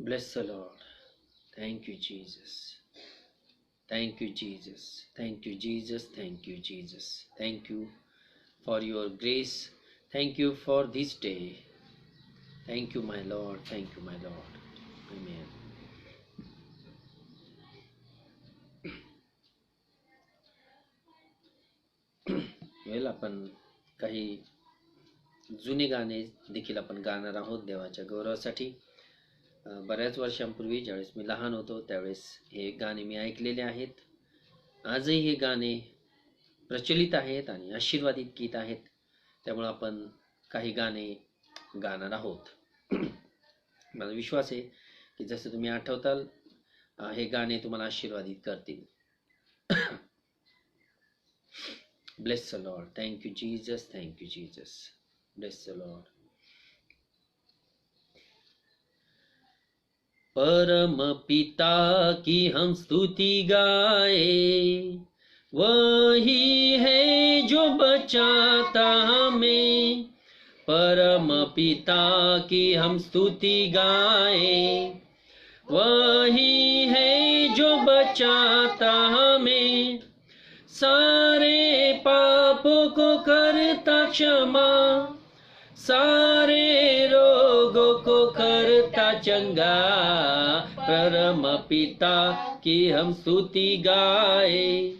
Bless the Lord. Thank you, Jesus. Thank you, Jesus. Thank you, Jesus. Thank you, Jesus. Thank you for your grace. Thank you for this day. Thank you, my Lord. Thank you, my Lord. Amen. वेल आपण काही जुने गाणे देखील आपण गाणार आहोत देवाच्या गौरवासाठी. बऱ्याच वर्षांपूर्वी ज्यावेळेस मी लहान होतो त्यावेळेस हे गाणे मी ऐकलेले आहेत. आजही हे गाणे प्रचलित आहेत आणि आशीर्वादित गीत आहेत. त्यामुळे आपण काही गाणे गाणार आहोत. मला विश्वास आहे की जसं तुम्ही आठवताल हे गाणे तुम्हाला आशीर्वादित करतील. Bless the Lord. Thank you, Jesus. Thank you, Jesus. Bless the Lord. परम पिता की हम स्तुति गाए, वही है जो बचाता हमें. परम पिता की हम स्तुति गाए, वही है जो बचाता हमें. सारे पापों को करता क्षमा, सारे रोगों को करता चंगा. परम पिता की हम स्तुति गाए,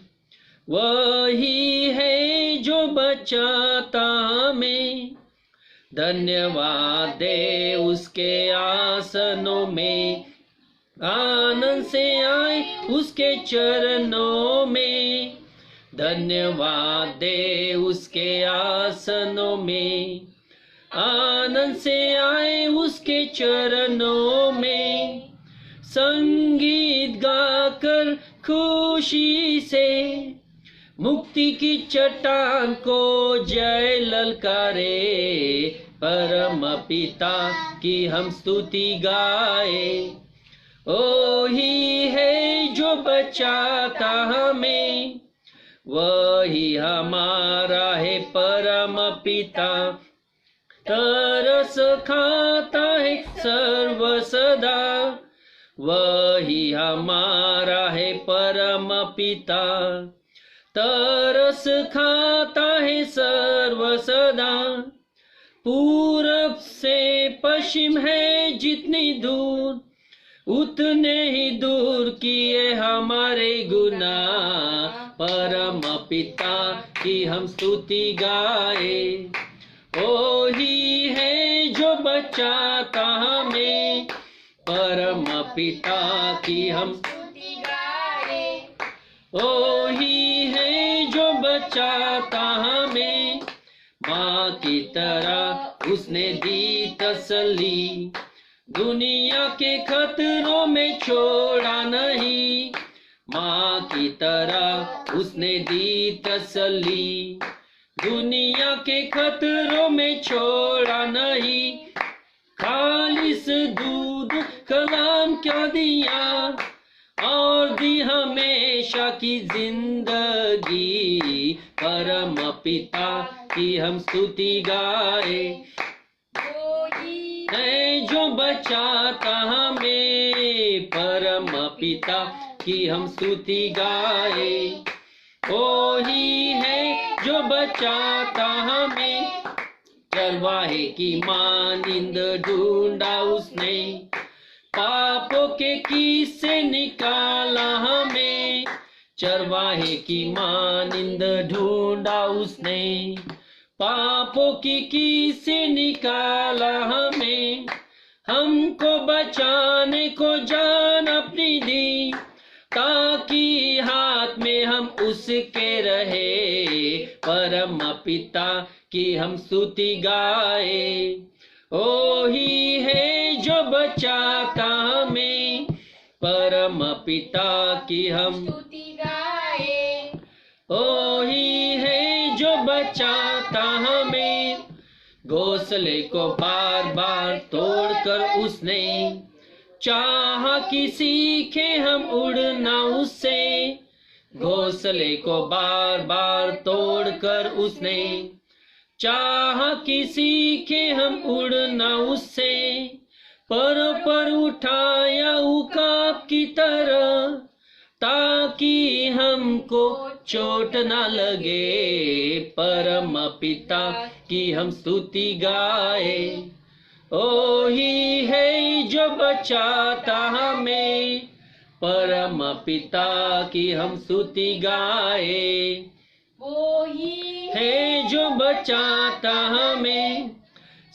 वही है जो बचाता हमें. धन्यवाद दे उसके आसनों में, आनंद से आए उसके चरणों में. धन्यवाद दे उसके आसनों में, आनंद से आए उसके चरणों में. संगीत गाकर खुशी से मुक्ति की चट्टान को जय ललकारे. परम पिता की हम स्तुति गाए, ओ ही है जो बचाता हमें. वही हमारा है परम पिता, तरस खाता है सर्व सदा. वही हमारा है परम पिता, तरस खाता है सर्व सदा. पूरब से पश्चिम है जितनी दूर, उतने ही दूर किए हमारे गुनाह. परम पिता की हम स्तुति गाए, ओ ही है जो बचाता हमें. परम पिता की हम स्तुति गाए, ओ ही है जो बचाता हमें. माँ की तरह उसने दी तसल्ली, दुनिया के खतरों में छोड़ा नहीं. माँ की तरह उसने दी तसल्ली, दुनिया के खतरों में छोड़ा नहीं. खालिस दूध कलाम क्या दिया, और दी हमेशा की जिंदगी. परम पिता की हम स्तुति गाए, है जो बचाता हमें. परम पिता की हम स्तुति गाए, ओ ही है जो बचाता हमें. चरवाहे की मानिंद ढूंढा उसने, पापों के किस्से निकाला हमें. चरवाहे की मानिंद ढूंढा उसने, पापों की किस्से निकाला हमें. हमको बचाने को जान अपनी दी, ताकि हाथ में हम उसके रहे. परम पिता की हम स्तुति गाए, ओ ही है जो बचाता हमें. परम पिता की हम स्तुति गाए, ओ ही है जो बचाता हमें. घोंसले को बार बार तोड़कर उसने, चाहा कि सीखे हम उड़ना उससे. घोंसले को बार बार तोड़कर उसने, चाहा कि सीखे हम उड़ना उससे. पर उठाया उकाब की तरह, ताकि हमको चोट ना लगे। परम पिता की हम स्तुति गाए, ओ ही है जो बचाता हमें। परम पिता की हम स्तुति गाए, वो ही है जो बचाता हमें।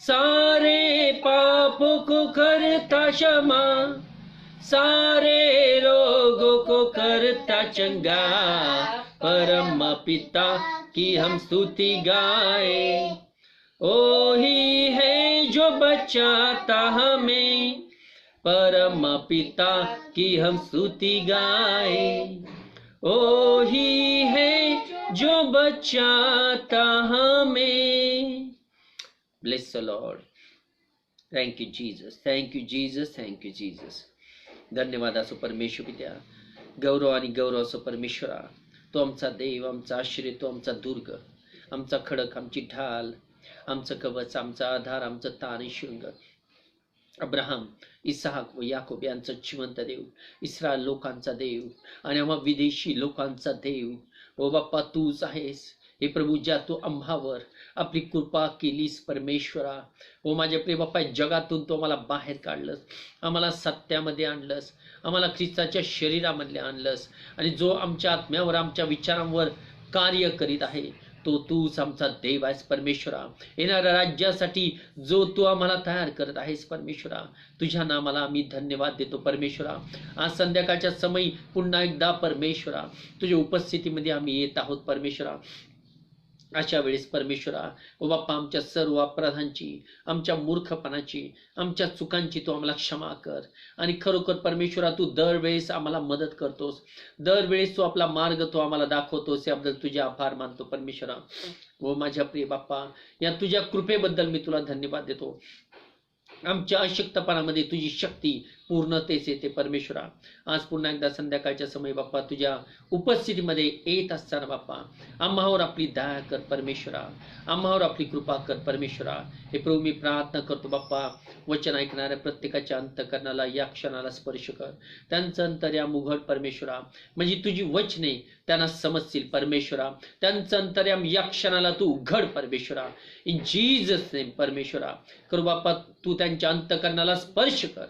सारे पापों को करता क्षमा, सारे रोगों को करता चंगा। परम पिता की हम स्तुति गाए, ओ ही है जो बचाता हमें। परम पिता की हम स्तुति गाए, ओ ही है जो बचाता हमें। Bless the Lord. Thank you Jesus, thank you Jesus, thank you Jesus. धन्यवाद असो परमेश्वर पित्या, गौरव आणि गौरव असो परमेश्वरा. तो आमचा देव, आमचा आश्रय, तो आमचा दुर्ग, आमचा खडक, आमची ढाल, आमचं कवच, आमचा आधार, आमचं ताण शृंग. अब्राहम, इसहाक व याकोब यांचा जिवंत देव, इस्रायल लोकांचा देव आणि आम्हा विदेशी लोकांचा देव. ओ बाप्पा, तूच आहेस. हे प्रभू, ज्या तू आम्हावर आपली कृपा केलीस परमेश्वरा. ओ माझे प्रिय बाप्पा, जगातून तू आम्हाला बाहेर काढलंस, आम्हाला सत्यामध्ये आणलंस, आम्हाला ख्रिस्ताच्या शरीरामधले आणलंस. आणि जो आमच्या आत्म्यावर, आमच्या विचारांवर कार्य करीत आहे, तो तूच आमचा देव आहेस परमेश्वरा. येणाऱ्या राज्यासाठी जो तू आम्हाला तयार करत आहेस परमेश्वरा, तुझ्या नामाला आम्ही धन्यवाद देतो परमेश्वरा. आज संध्याकाळच्या समयी पुन्हा एकदा परमेश्वरा तुझ्या उपस्थितीमध्ये आम्ही येत आहोत परमेश्वरा. अशा वेळेस परमेश्वरा, ओ बाप्पा, आमच्या सर्व अपराधांची, आमच्या मूर्खपणाची, आमच्या चुकांची तू आम्हाला क्षमा कर. आणि खरोखर परमेश्वरा, तू दरवेळेस आम्हाला मदत करतोस, दरवेळेस तू आपला मार्ग तू आम्हाला दाखवतोस. याबद्दल तुझे आभार मानतो परमेश्वरा. ओ माझ्या प्रिय बाप्पा, या तुझ्या कृपेबद्दल मी तुला धन्यवाद देतो. आमच्या अशक्तपणामध्ये तुझी शक्ती पूर्णतेस येते परमेश्वरा. आज पुन्हा एकदा संध्याकाळच्या समय बाप्पा तुझ्या उपस्थितीमध्ये येत असताना बाप्पा, आम्हावर आपली दया कर परमेश्वरा, आम्हावर आपली कृपा कर परमेश्वरा. हे प्रभू, मी प्रार्थना करतो बाप्पा, वचन ऐकणाऱ्या प्रत्येकाच्या अंतकरणाला या क्षणाला स्पर्श कर. त्यांचं अंतर्याम उघड परमेश्वरा, म्हणजे तुझी वचने त्यांना समजतील परमेश्वरा. त्यांचं अंतर्याम या क्षणाला तू उघड परमेश्वरा, इन जीसस नेम परमेश्वरा. करू बाप्पा, तू त्यांच्या अंतकरणाला स्पर्श कर,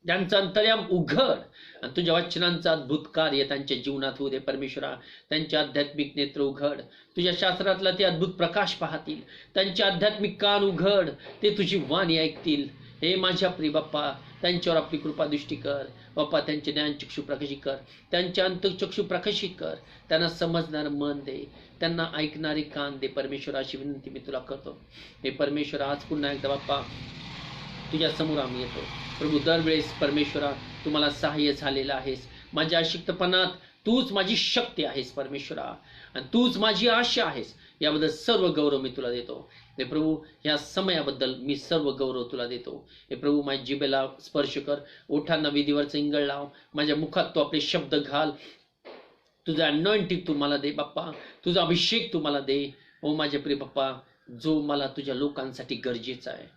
त्यांचं अंतर्याम उघड आणि तुझ्या वचनांचं अद्भुत कार्य त्यांच्या जीवनात होऊ दे परमेश्वरा. त्यांचे आध्यात्मिक नेत्र उघड, तुझ्या शास्त्रातला ते अद्भुत प्रकाश पाहतील. त्यांचे आध्यात्मिक कान उघड, ते तुझी वाणी ऐकतील. हे माझ्या प्रिय बाप्पा, त्यांच्यावर आपली कृपा दृष्टी कर बाप्पा. त्यांचे ज्ञानचक्षु प्रकाशित कर, त्यांचे अंतचक्षु प्रकाशित कर. त्यांना समजणारं मन दे, त्यांना ऐकणारे कान दे परमेश्वरा, अशी विनंती मी तुला करतो. हे परमेश्वरा, आज पुन्हा एकदा बाप्पा तुझ्या समोर आम्ही येतो प्रभू. दरवेळेस परमेश्वरा तुम्हाला सहाय्य झालेला आहेस. माझ्या अशक्तपणात तूच माझी शक्ती आहेस परमेश्वरा, आणि तूच माझी आशा आहेस. याबद्दल सर्व गौरव मी तुला देतो. हे प्रभू, या समयाबद्दल मी सर्व गौरव तुला देतो. हे प्रभू, माझ्या जिभेला स्पर्श कर, ओठांना विधीवरचं इंगळ लाव, माझ्या मुखात तू आपले शब्द घाल. तुझा अनॉइंटिंग तू मला दे बाप्पा, तुझा अभिषेक तू मला दे. ओ माझे प्रिय बाप्पा, जो मला तुझ्या लोकांसाठी गरजेचा आहे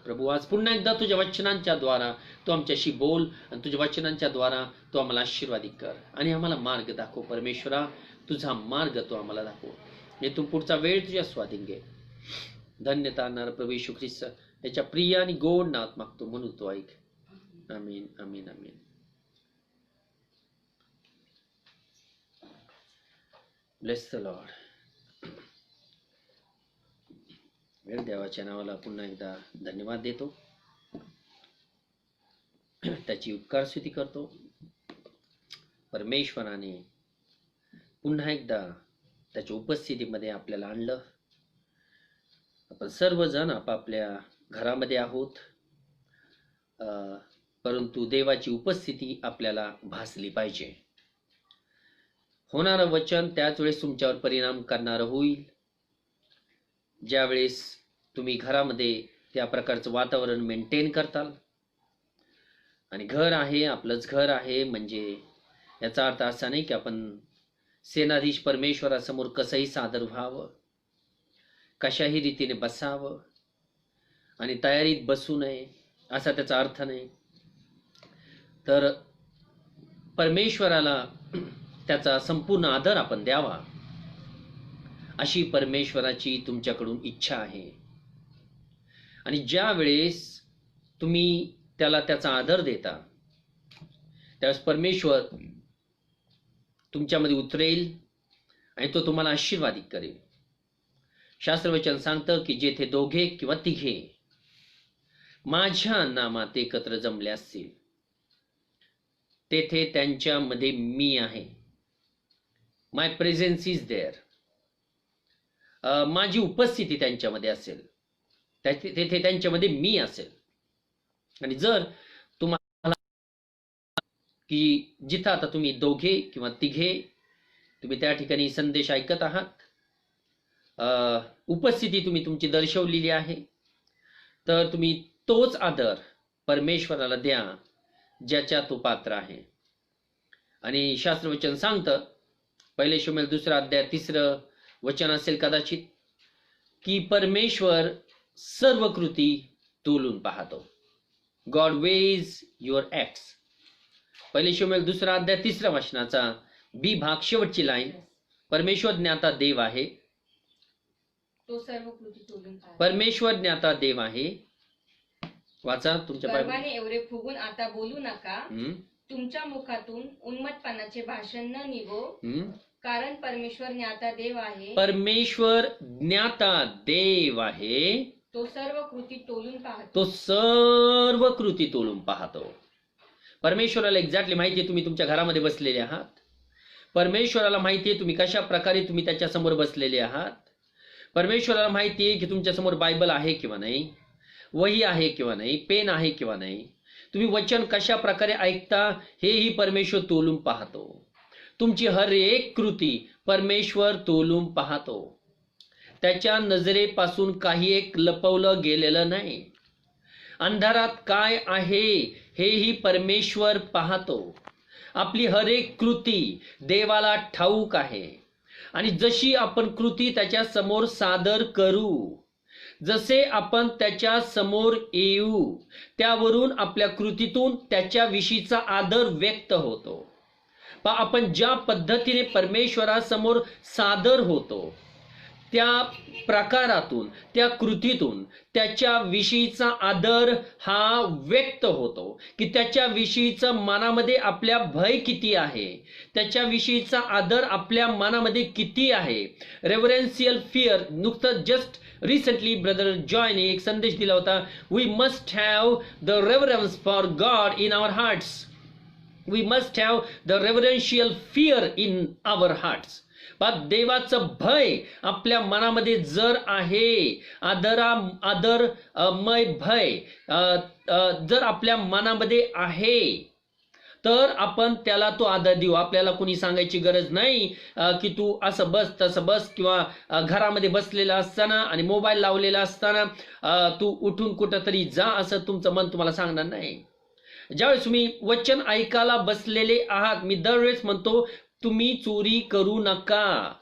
प्रभू. आज पुन्हा एकदा तुझ्या वचनांच्या द्वारा तू आमच्याशी बोल, आणि तुझ्या वचनांच्या द्वारा तू आम्हाला आशीर्वादित कर आणि आम्हाला मार्ग दाखव परमेश्वरा. तुझा मार्ग तू आम्हाला दाखव. येथून पुढचा वेळ तुझ्या स्वाधीन घे. धन्यता आणणारा प्रभू येशू ख्रिस्त याच्या प्रिय आणि गोड नावात मागतो, म्हणून तो ऐक. आमीन, आमीन, आमीन. Bless the Lord. वेळ देवाच्या नावाला पुन्हा एकदा धन्यवाद देतो, त्याची उपकार स्तुती करतो. परमेश्वराने पुन्हा एकदा त्याच्या उपस्थितीमध्ये आपल्याला आणलं. आपण सर्वजण आपापल्या घरामध्ये आहोत, परंतु देवाची उपस्थिती आपल्याला भासली पाहिजे. होणारं वचन त्याच वेळेस तुमच्यावर परिणाम करणारं होईल. ज्यावेळेस तुम्ही घरामध्ये त्या प्रकारचं वातावरण मेंटेन करताल. आणि घर आहे, आपलंच घर आहे, म्हणजे याचा अर्थ असा नाही की आपण सेनाधीश परमेश्वरासमोर कसंही सादर व्हावं, कशाही रीतीने बसावं आणि तयारीत बसू नये, असा त्याचा अर्थ नाही. तर परमेश्वराला त्याचा संपूर्ण आदर आपण द्यावा अशी परमेश्वराची तुमच्याकडून इच्छा आहे. आणि ज्या वेळेस तुम्ही त्याला त्याचा आदर देता त्यावेळेस परमेश्वर तुमच्यामध्ये उतरेल आणि तो तुम्हाला आशीर्वादित करेल. शास्त्रवचन सांगतं की जेथे दोघे किंवा तिघे माझ्या नामात एकत्र जमले असतील तेथे त्यांच्यामध्ये मी आहे. माय प्रेझेन्स इज देअर. माझी उपस्थिती त्यांच्यामध्ये असेल, तेथे त्यांच्यामध्ये मी असेल. आणि जर तुम्हाला की जिथं आता तुम्ही दोघे किंवा तिघे तुम्ही त्या ठिकाणी संदेश ऐकत आहात, उपस्थिती तुम्ही तुमची दर्शवलेली आहे, तर तुम्ही तोच आदर परमेश्वराला द्या ज्याच्या तो पात्र आहे. आणि शास्त्रवचन सांगतं, 1 शमूएल 2 अध्याय 3 वचन असेल कदाचित, की परमेश्वर सर्व कृती तोलून पाहतो. God veg your acts. 1 शमूएल 2 अध्याय 3 वचनाचा बी भाग शेवटची लाईन, परमेश्वर ज्ञाता देव आहे. तो सर्व कृती तोलून पाहतो. परमेश्वर ज्ञाता देव आहे. वाचा तुमच्या गर्वाने एवढे फुगून आता बोलू नका. तुमच्या मुखातून उन्मत्तपणाचे भाषण न निघो, कारण परमेश्वर ज्ञाता देव आहे. परमेश्वर ज्ञाता देव आहे. तो सर्व कृती तोलून पाहतो. तो सर्व कृती तोलून पाहतो. परमेश्वराला एक्झॅक्टली माहिती आहे तुम्ही तुमच्या घरामध्ये बसलेले आहात. परमेश्वराला माहिती आहे तुम्ही कशा प्रकारे तुम्ही त्याच्या समोर बसलेले आहात. परमेश्वराला माहिती आहे की तुमच्या समोर बायबल आहे किंवा नाही, वही आहे किंवा नाही, पेन आहे किंवा नाही, तुम्ही वचन कशा प्रकारे ऐकता हेही परमेश्वर तोलून पाहतो. तुमची हर एक कृती परमेश्वर तोलून पाहतो. त्याच्या नजरेपासून काही एक लपवलं गेलेलं नाही. अंधारात काय आहे हेही परमेश्वर पाहतो. आपली हर एक कृती देवाला ठाऊक आहे. आणि जशी आपण कृती त्याच्या समोर सादर करू, जसे आपण त्याच्या समोर येऊ, त्यावरून आपल्या कृतीतून त्याच्याविषयीचा आदर व्यक्त होतो. आपण ज्या पद्धतीने परमेश्वरासमोर सादर होतो त्या प्रकारातून, त्या कृतीतून त्याच्याविषयीचा आदर हा व्यक्त होतो. की त्याच्याविषयीचं मनामध्ये आपल्या भय किती आहे, त्याच्याविषयीचा आदर आपल्या मनामध्ये किती आहे. Reverential fear. नुकतं जस्ट रिसेंटली ब्रदर जॉयने एक संदेश दिला होता, we must have the reverence for God in our hearts. We must have the reverential fear in our hearts. देवाचं भय आपल्या मनामध्ये जर आहे, आदरमय भय जर आपल्या मनामध्ये आहे, तर आपण त्याला तो आदर देऊ. आपल्याला कोणी सांगायची गरज नाही की तू असं बस तसं बस, किंवा घरामध्ये बसलेला असताना आणि मोबाईल लावलेला असताना तू उठून कुठं तरी जा, असं तुमचं मन तुम्हाला सांगणार नाही. ज्यावेळेस तुम्ही वचन ऐकायला बसलेले आहात, मी दरवेळेस म्हणतो तुम्ही चोरी करू नका.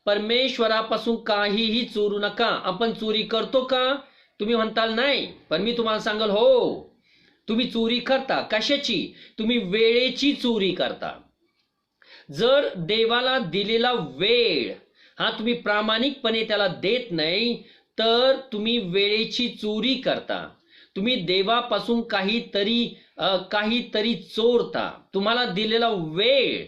परमेश्वरापासून काहीही चोरू नका. आपण चोरी करतो का? तुम्ही म्हणताल नाही, पण मी तुम्हाला सांगाल हो, तुम्ही चोरी करता. कशाची? तुम्ही वेळेची चोरी करता. जर देवाला दिलेला वेळ हा तुम्ही प्रामाणिकपणे त्याला देत नाही, तर तुम्ही वेळेची चोरी करता. तुम्ही देवापासून काहीतरी चोरता. तुम्हाला दिलेला वेळ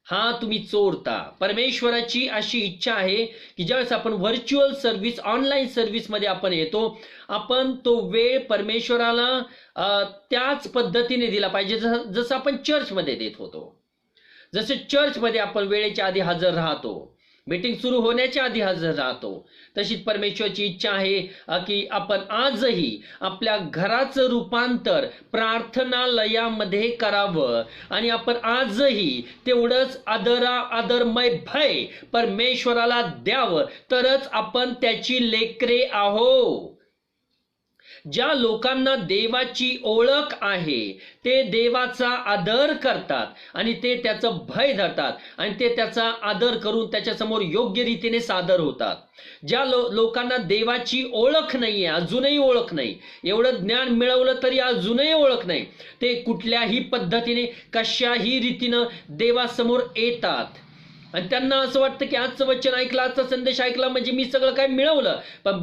हा तुम्ही चोरता. परमेश्वराची अशी इच्छा आहे की ज्यावेळेस आपण व्हर्च्युअल सर्व्हिस, ऑनलाईन सर्व्हिसमध्ये आपण येतो, आपण तो वेळ परमेश्वराला त्याच पद्धतीने दिला पाहिजे जसं आपण चर्चमध्ये देत होतो. जसे चर्चमध्ये आपण वेळेच्या आधी हजर राहतो, मीटिंग सुरू होण्याच्या आधी हजर राहतो, तशीच परमेश्वराची इच्छा आहे की आपण आजही आपल्या घराचं रूपांतर प्रार्थनालयामध्ये करावं. आणि आपण आजही तेवढंच आदरमय भय परमेश्वराला द्यावं, तरच आपण त्याची लेकरे आहो. ज्या लोकांना देवाची ओळख आहे ते देवाचा आदर करतात आणि ते त्याचं भय धरतात आणि ते त्याचा आदर करून त्याच्यासमोर योग्य रीतीने सादर होतात. ज्या लोकांना देवाची ओळख नाहीये, अजूनही ओळख नाही, एवढं ज्ञान मिळवलं तरी अजूनही ओळख नाही, ते कुठल्याही पद्धतीने कशाही रीतीनं देवासमोर येतात आणि त्यांना असं वाटतं की आजचं वचन ऐकलं, आजचा संदेश ऐकला म्हणजे मी सगळं काय मिळवलं. पण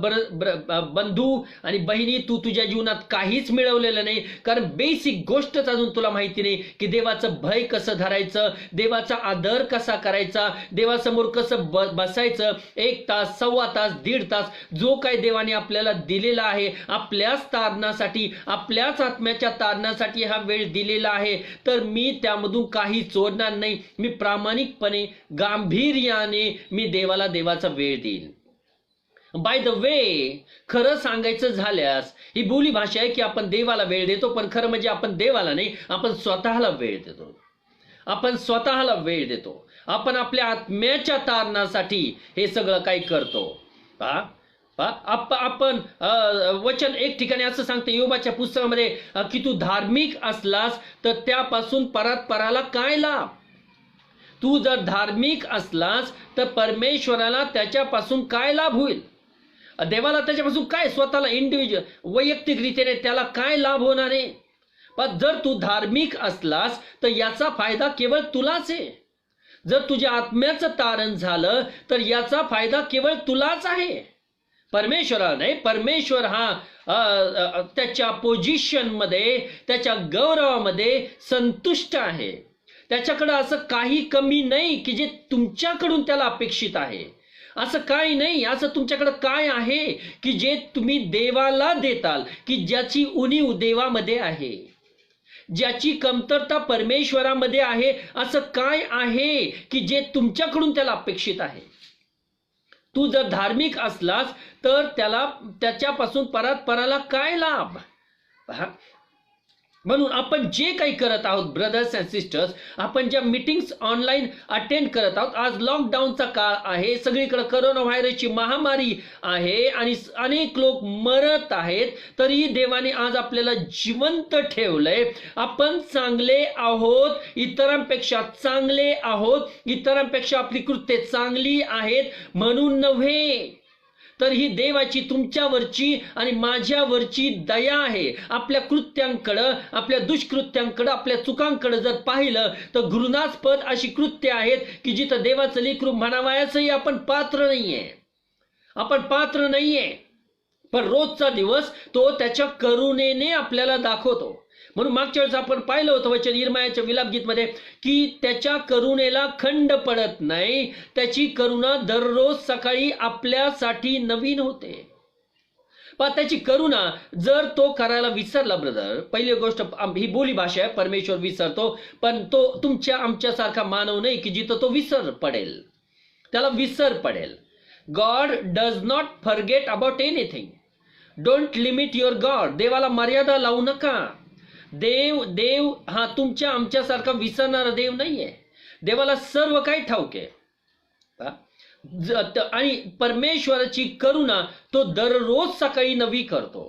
बंधू आणि बहिणी, तू तुझ्या जीवनात काहीच मिळवलेलं नाही, कारण बेसिक गोष्टच अजून तुला माहिती नाही की देवाचं भय कसं धरायचं, देवाचा आदर कसा करायचा, देवासमोर कसं बसायचं. 1 तास, 1.25 तास, 1.5 तास जो काही देवाने आपल्याला दिलेला आहे आपल्याच तारणासाठी, आपल्याच आत्म्याच्या तारणासाठी हा वेळ दिलेला आहे, तर मी त्यामधून काही चोरणार नाही. मी प्रामाणिकपणे गांभीर्याने मी देवाला देवाचा वेळ देईल. बाय द वे, खरं सांगायचं झाल्यास ही बोली भाषा आहे की आपण देवाला वेळ देतो, पण खरं म्हणजे आपण देवाला नाही, आपण स्वतःला वेळ देतो. आपण स्वतःला वेळ देतो. आपण आपल्या आत्म्याच्या तारणासाठी हे सगळं काही करतो. आपण वचन एक ठिकाणी असं सांगते योबाच्या पुस्तकामध्ये की तू धार्मिक असलास तर त्यापासून परात्पराला काय लाभ. तू जर धार्मिक असलास तर परमेश्वराला त्याच्यापासून काय लाभ होईल, देवाला त्याच्यापासून काय, स्वतःला इंडिव्हिज्युअल वैयक्तिक रीतीने त्याला काय लाभ होणार आहे. पण जर तू धार्मिक असलास तर याचा फायदा केवळ तुलाच आहे. जर तुझ्या आत्म्याचं तारण झालं तर याचा फायदा केवळ तुलाच आहे, परमेश्वराला नाही. परमेश्वर हा त्याच्या पोझिशनमध्ये, त्याच्या गौरवामध्ये संतुष्ट आहे. त्याच्याकडे असं काही कमी नाही की जे तुमच्याकडून त्याला अपेक्षित आहे. असं काही नाही, असं तुमच्याकडे काय आहे की जे तुम्ही देवाला देताल, की ज्याची उणीव देवामध्ये आहे, ज्याची कमतरता परमेश्वरामध्ये आहे. असं काय आहे की जे तुमच्याकडून त्याला अपेक्षित आहे. तू जर धार्मिक असलास तर त्याच्यापासून परात्पराला काय लाभ. म्हणून आपण जे काही करत आहोत ब्रदर्स अँड सिस्टर्स, आपण ज्या मीटिंग्स ऑनलाईन अटेंड करत आहोत, आज लॉकडाऊनचा काळ आहे, सगळीकडे करोना व्हायरसची महामारी आहे आणि अनेक लोक मरत आहेत, तरी देवाने आज आपल्याला जिवंत ठेवलंय. आपण चांगले आहोत, इतरांपेक्षा चांगले आहोत, इतरांपेक्षा आपली कृत्ये चांगली आहेत म्हणून नव्हे, तर ही देवाची तुमच्यावरची आणि माझ्यावरची दया आहे. आपल्या कृत्यांकडं, आपल्या दुष्कृत्यांकडं, आपल्या चुकांकडं जर पाहिलं तर घृणास्पद अशी कृत्य आहेत की जिथं देवाचं लेकरू म्हणावयाचंही आपण पात्र नाहीये. आपण पात्र नाहीये, पण रोजचा दिवस तो त्याच्या करुणेने आपल्याला दाखवतो. म्हणून मागच्या वेळेस आपण पाहिलं होतं वचन इर्मायाच्या विलापगीतमध्ये की त्याच्या करुणेला खंड पडत नाही, त्याची करुणा दररोज सकाळी आपल्यासाठी नवीन होते. पण त्याची करुणा जर तो करायला विसरला ब्रदर, पहिली गोष्ट ही बोली भाषा आहे, परमेश्वर विसरतो, पण तो तुमच्या आमच्यासारखा मानव नाही की जिथं तो विसर पडेल, त्याला विसर पडेल. God does not forget about anything. Don't limit your God. देवाला मर्यादा लावू नका. देव हा तुमच्या आमच्यासारखा विसरणारा देव नाहीये. देवाला सर्व काही ठाऊक आहे. आणि परमेश्वराची करुणा तो दररोज सकाळी नवी करतो.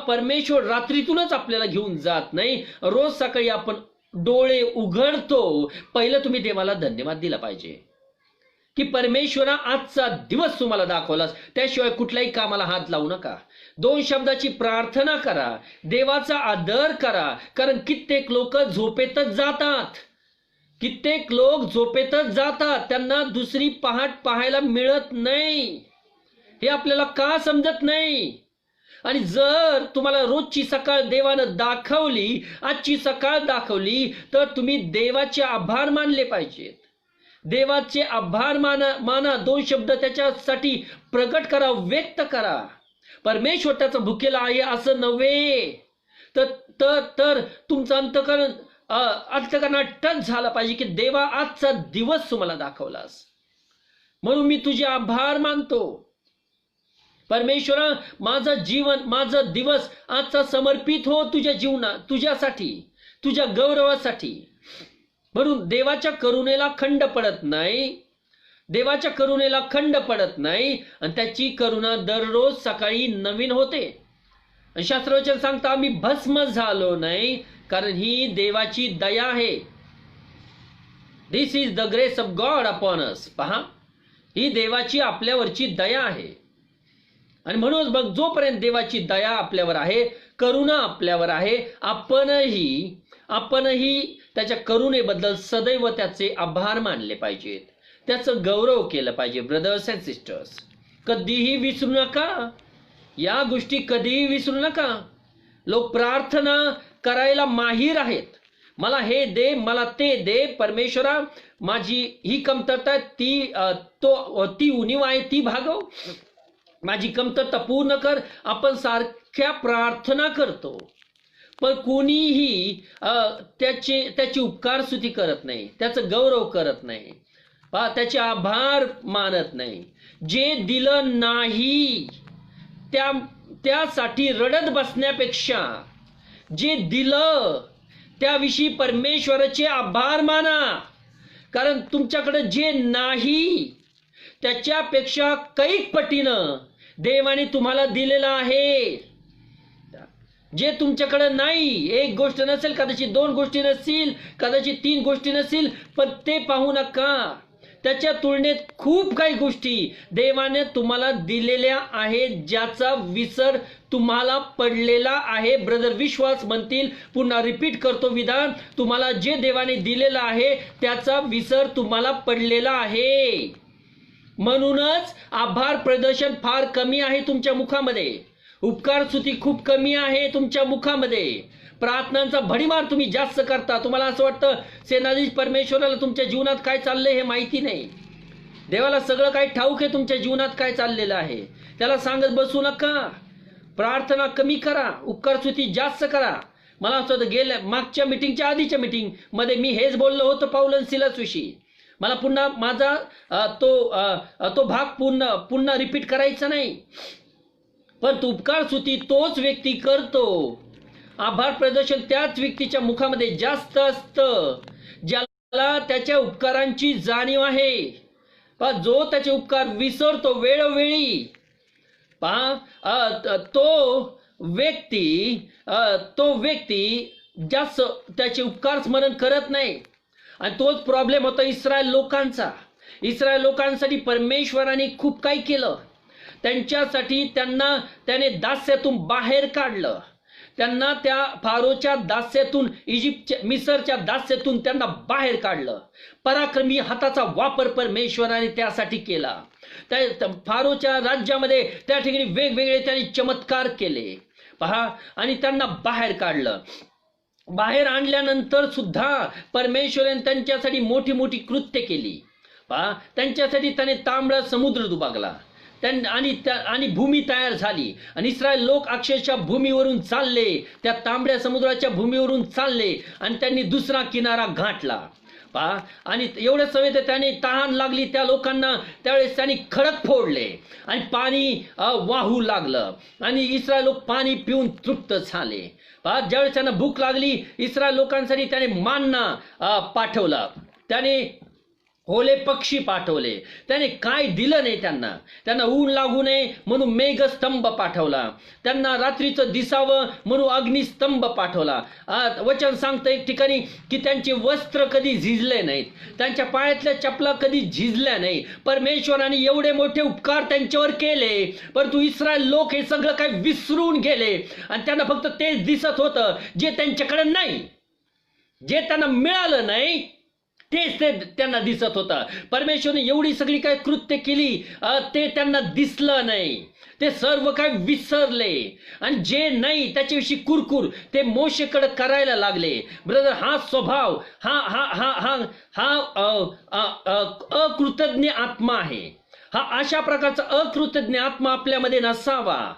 परमेश्वर रात्रीतूनच आपल्याला घेऊन जात नाही, रोज सकाळी आपण डोळे उघडतो. पहिलं तुम्ही देवाला धन्यवाद दिला पाहिजे की परमेश्वरा आजचा दिवस तुम्हाला दाखवलास, त्याशिवाय कुठल्याही कामाला हात लावू नका. 2 शब्दाची प्रार्थना करा, देवाचा आदर करा, कारण कित्येक लोक झोपेतच जातात. कित्येक लोक झोपेतच जातात, त्यांना दुसरी पहाट पाहायला मिळत नाही. हे आपल्याला का समजत नाही. आणि जर तुम्हाला रोजची सकाळ देवानं दाखवली, आजची सकाळ दाखवली, तर तुम्ही देवाचे आभार मानले पाहिजेत. देवाचे आभार माना. 2 शब्द त्याच्यासाठी प्रकट करा, व्यक्त करा. परमेश्वर त्याचा भुकेला आहे असं नव्हे, तर तुमचं अंतकरणात टच झाला पाहिजे की देवा आजचा दिवस तुम्हाला दाखवलास म्हणून मी तुझे आभार मानतो. परमेश्वरा, माझं जीवन, माझं दिवस आजचा समर्पित हो तुझ्या जीवनात, तुझ्यासाठी, तुझ्या गौरवासाठी. म्हणून देवाच्या करुणेला खंड पडत नाही. देवाच्या करुणेला खंड पडत नाही आणि त्याची करुणा दररोज सकाळी नवीन होते. आणि शास्त्रवचन सांगतं आम्ही भस्म झालो नाही, कारण ही देवाची दया आहे. This is the grace of God upon us. पहा, ही देवाची आपल्यावरची दया आहे. आणि म्हणून बघ, जोपर्यंत देवाची दया आपल्यावर आहे, करुणा आपल्यावर आहे, आपणही त्याच्या करुणेबद्दल सदैव त्याचे आभार मानले पाहिजेत, त्याचं गौरव केलं पाहिजे. ब्रदर्स अँड सिस्टर्स, कधीही विसरू नका, या गोष्टी कधीही विसरू नका. लोक प्रार्थना करायला माहीर आहेत, मला हे दे, मला ते दे, परमेश्वरा माझी ही कमतरता ती उणीव आहे ती भागव, माझी कमतरता पूर्ण कर. आपण सारख्या प्रार्थना करतो, पण कोणीही त्याची उपकार स्तुती करत नाही, त्याचं गौरव करत नाही, त्याचे आभार मानत नाही. जे दिलं नाही त्यासाठी रडत बसण्यापेक्षा जे दिलं त्याविषयी परमेश्वराचे आभार माना. कारण तुमच्याकडे जे नाही त्याच्यापेक्षा कैक पटीनं देवाने तुम्हाला दिलेलं आहे. जे तुमच्याकडे नाही, एक गोष्ट नसेल, कदाचित 2 गोष्टी नसतील, कदाचित 3 गोष्टी नसतील, पण ते पाहू नका. त्याच्या तुलनेत खूप काही गोष्टी देवाने तुम्हाला दिलेल्या आहेत, ज्याचा विसर तुम्हाला पडलेला आहे. ब्रदर विश्वास म्हणतील, पुन्हा रिपीट करतो विधान, तुम्हाला जे देवाने दिलेलं आहे त्याचा विसर तुम्हाला पडलेला आहे. म्हणूनच आभार प्रदर्शन फार कमी आहे तुमच्या मुखामध्ये, उपकार स्तुती खूप कमी आहे तुमच्या मुखामध्ये. प्रार्थनांचा भडीमार तुम्ही जास्त करता. तुम्हाला असं वाटतं सेनाधीश परमेश्वराला तुमच्या जीवनात काय चाललंय हे माहिती नाही. देवाला सगळं काही ठाऊक आहे तुमच्या जीवनात काय चाललेलं आहे. त्याला सांगत बसू नका. प्रार्थना कमी करा, उपकार स्तुती जास्त करा. मला असं वाटतं गेल्या मागच्या मीटिंगच्या आधीच्या मीटिंग मध्ये मी हेच बोललो होतो पाऊल आणि सिलास विषयी. मला पुन्हा माझा तो भाग पुन्हा रिपीट करायचा नाही. पण उपकार स्तुती तोच व्यक्ती करतो, आभार प्रदर्शन त्याच व्यक्तीच्या मुखामध्ये जास्त असतं ज्याला त्याच्या उपकारांची जाणीव आहे. पण जो त्याचे उपकार विसरतो वेळोवेळी, तो व्यक्ती जास्त त्याचे उपकार स्मरण करत नाही. आणि तोच प्रॉब्लेम होता इस्रायल लोकांचा. इस्रायल लोकांसाठी परमेश्वराने खूप काही केलं. त्यांच्यासाठी त्याने दास्यातून बाहेर काढलं. त्यांना त्या फारोच्या दास्यातून, मिसरच्या दास्यातून त्यांना बाहेर काढलं. पराक्रमी हाताचा वापर परमेश्वराने त्यासाठी केला. त्या फारोच्या राज्यामध्ये त्या ठिकाणी वेगवेगळे त्यांनी चमत्कार केले. पहा, आणि त्यांना बाहेर काढलं. बाहेर आणल्यानंतर सुद्धा परमेश्वराने त्यांच्यासाठी मोठी मोठी कृत्य केली. पहा, त्यांच्यासाठी त्याने तांबडा समुद्र दुभागला आणि भूमी तयार झाली. आणि इस्रायल लोक अक्षरशः भूमीवरून चालले, त्या तांबड्या समुद्राच्या भूमीवरून चालले आणि त्यांनी दुसरा किनारा गाठला. पहा, आणि एवढं सवय त्याने तहान लागली त्या लोकांना, त्यावेळेस त्यांनी खडक फोडले आणि पाणी वाहू लागलं आणि इस्रायल लोक पाणी पिऊन तृप्त झाले. पहा, ज्यावेळेस त्यांना भूक लागली, इस्रायल लोकांसाठी त्याने मान्ना पाठवला, त्याने ओले पक्षी पाठवले, त्याने काय दिलं नाही त्यांना ऊन लागू नये म्हणून मेघस्तंभ पाठवला, त्यांना रात्रीचं दिसावं म्हणून अग्निस्तंभ पाठवला. वचन सांगतं एक ठिकाणी की त्यांचे वस्त्र कधी झिजले नाहीत, त्यांच्या पायातल्या चपला कधी झिजल्या नाही. परमेश्वराने एवढे मोठे उपकार त्यांच्यावर केले, परंतु इस्रायल लोक हे सगळं काही विसरून गेले आणि त्यांना फक्त तेच दिसत होतं जे त्यांच्याकडे नाही, जे त्यांना मिळालं नाही तेच ते त्यांना दिसत होतं. परमेश्वरने एवढी सगळी काय कृत्य केली ते त्यांना दिसलं नाही, ते सर्व काय विसरले आणि जे नाही त्याच्याविषयी कुरकुर ते मोशेकडे करायला लागले. ब्रदर, हा स्वभाव हा हा हा हा हा अकृतज्ञ आत्मा आहे. हा अशा प्रकारचा अकृतज्ञ आत्मा आपल्यामध्ये नसावा.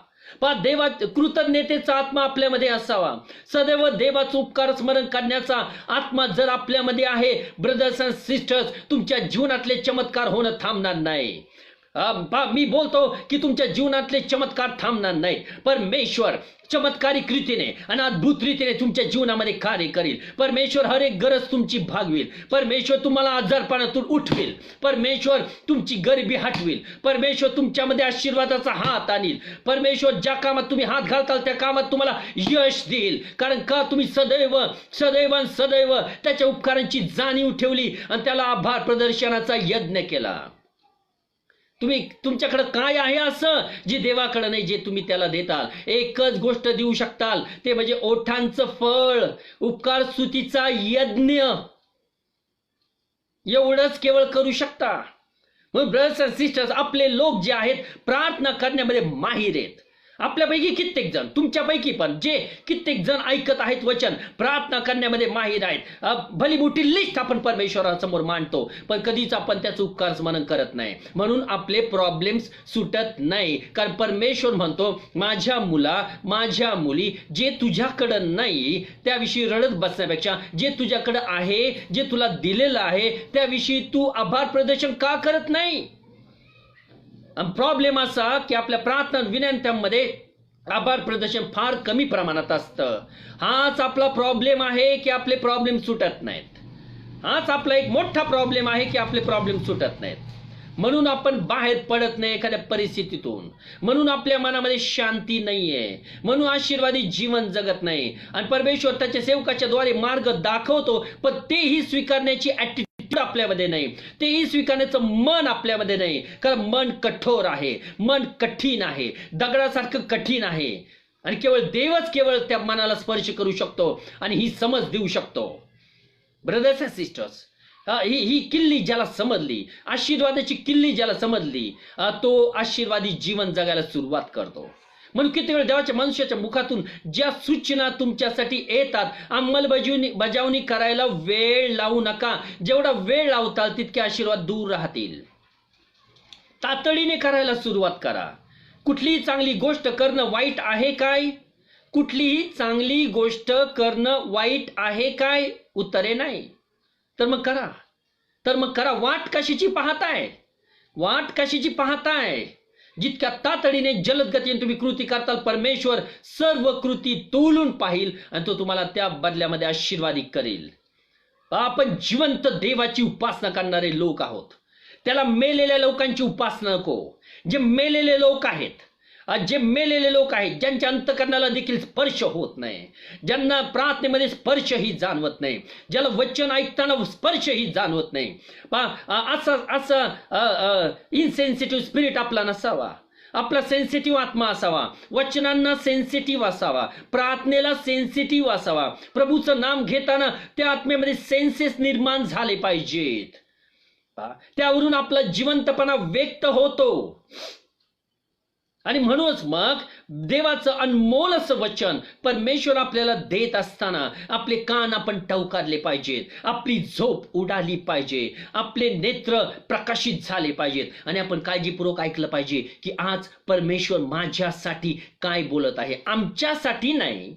देवा कृतज्ञतेचा आत्मा आपल्यामध्ये असावा. सदैव देवाचं उपकार स्मरण करण्याचा आत्मा जर आपल्यामध्ये आहे, ब्रदर्स अँड सिस्टर्स, तुमच्या जीवनातले चमत्कार होणं थांबणार नाही. मी बोलतो की तुमच्या जीवनातले चमत्कार थांबणार नाहीत. परमेश्वर चमत्कारिक रीतीने आणि अद्भुत रीतीने तुमच्या जीवनामध्ये कार्य करील. परमेश्वर हर एक गरज तुमची भागविल. परमेश्वर तुम्हाला आजारपणातून उठवेल. परमेश्वर तुमची गरिबी हटवेल. परमेश्वर तुमच्यामध्ये आशीर्वादाचा हात आणील. परमेश्वर ज्या कामात तुम्ही हात घालताल त्या कामात तुम्हाला यश देईल. कारण का तुम्ही सदैव सदैव सदैव त्याच्या उपकारांची जाणीव ठेवली आणि त्याला आभार प्रदर्शनाचा यज्ञ केला. तुमच्याकडे काय आहे असं जे देवाकडे नाही, जे तुम्ही त्याला देताल? एकच गोष्ट देऊ शकताल, ते म्हणजे ओठांचं फळ, उपकार स्तुतीचा यज्ञ. एवढंच केवळ करू शकता. मग ब्रदर्स अँड सिस्टर्स, आपले लोक जे आहेत प्रार्थना करण्यामध्ये माहिर आहेत. आपल्यापैकी कित्येक जण, तुमच्यापैकी पण जे कित्येक जण ऐकत आहेत वचन, प्रार्थना करण्यामध्ये माहिर आहेत. भली मोठी लिस्ट आपण परमेश्वरासमोर मांडतो, पण कधीच आपण त्याचं उपकार स्मरण करत नाही. म्हणून आपले प्रॉब्लेम्स सुटत नाही. कारण परमेश्वर म्हणतो, माझ्या मुला, माझ्या मुली, जे तुझ्याकडं नाही त्याविषयी रडत बसण्यापेक्षा जे तुझ्याकडं आहे, जे तुला दिलेलं आहे त्याविषयी तू आभार प्रदर्शन का करत नाही? प्रॉब्लेम असा की आपल्या प्रार्थना विनंत्यांमध्ये आभार प्रदर्शन फार कमी प्रमाणात असतं. हाच आपला प्रॉब्लेम आहे की आपले प्रॉब्लेम सुटत नाहीत. हाच आपला एक मोठा प्रॉब्लेम आहे की आपले प्रॉब्लेम सुटत नाहीत. म्हणून आपण बाहेर पडत नाही एखाद्या परिस्थितीतून. म्हणून आपल्या मनामध्ये शांती नाहीये. म्हणून आशीर्वादी जीवन जगत नाही. आणि परमेश्वर त्याच्या सेवकाच्या द्वारे मार्ग दाखवतो, पण तेही स्वीकारण्याची ऍटिट्यूड आपल्यामध्ये नाही. तेही स्वीकारण्याचं मन आपल्यामध्ये नाही. कारण मन कठोर आहे, मन कठीण आहे, दगडासारखं कठीण आहे. आणि केवळ त्या मनाला स्पर्श करू शकतो आणि ही समज देऊ शकतो. ब्रदर्स अँड सिस्टर्स, ही किल्ली ज्याला समजली, आशीर्वादाची किल्ली ज्याला समजली, तो आशीर्वादी जीवन जगायला सुरुवात करतो. म्हणून किती वेळ देवाच्या मनुष्याच्या मुखातून ज्या सूचना तुमच्यासाठी येतात, अंमलबजावणी करायला वेळ लावू नका. जेवढा वेळ लावताल तितके आशीर्वाद दूर राहतील. तातडीने करायला सुरुवात करा. कुठलीही चांगली गोष्ट करणं वाईट आहे काय? कुठलीही चांगली गोष्ट करणं वाईट आहे काय? उत्तरे नाही. तर मग करा. वाट कशाची पाहताय? जितक्या तातडीने जलद गतीने तुम्ही कृती करताल, परमेश्वर सर्व कृती तोलून पाहिल आणि तो तुम्हाला त्या बदल्यामध्ये आशीर्वादित करेल. आपण जिवंत देवाची उपासना करणारे लोक आहोत. त्याला मेलेल्या लोकांची उपासना नको. जे मेलेले लोक आहेत, ज्यांच्या अंतःकरणाला देखील स्पर्श होत नाही, ज्यांना प्रार्थनेमध्ये स्पर्शही जाणवत नाही, ज्याला वचन ऐकताना स्पर्शही जाणवत नाही, असं इनसेन्सिटिव्ह स्पिरिट आपला नसावा. आपला सेन्सिटिव्ह आत्मा असावा. वचनांना सेन्सिटिव्ह असावा. प्रार्थनेला सेन्सिटिव्ह असावा. प्रभूचं नाम घेताना त्या आत्म्यामध्ये सेन्सेस निर्माण झाले पाहिजेत. त्यावरून आपला जिवंतपणा व्यक्त होतो. आणि म्हणूनच मग देवाचं अनमोल असं वचन परमेश्वर आपल्याला देत असताना आपले कान आपण टवकारले पाहिजेत, आपली झोप उडाली पाहिजे, आपले नेत्र प्रकाशित झाले पाहिजेत आणि आपण काळजीपूर्वक ऐकलं पाहिजे की आज परमेश्वर माझ्यासाठी काय बोलत आहे. आमच्यासाठी नाही.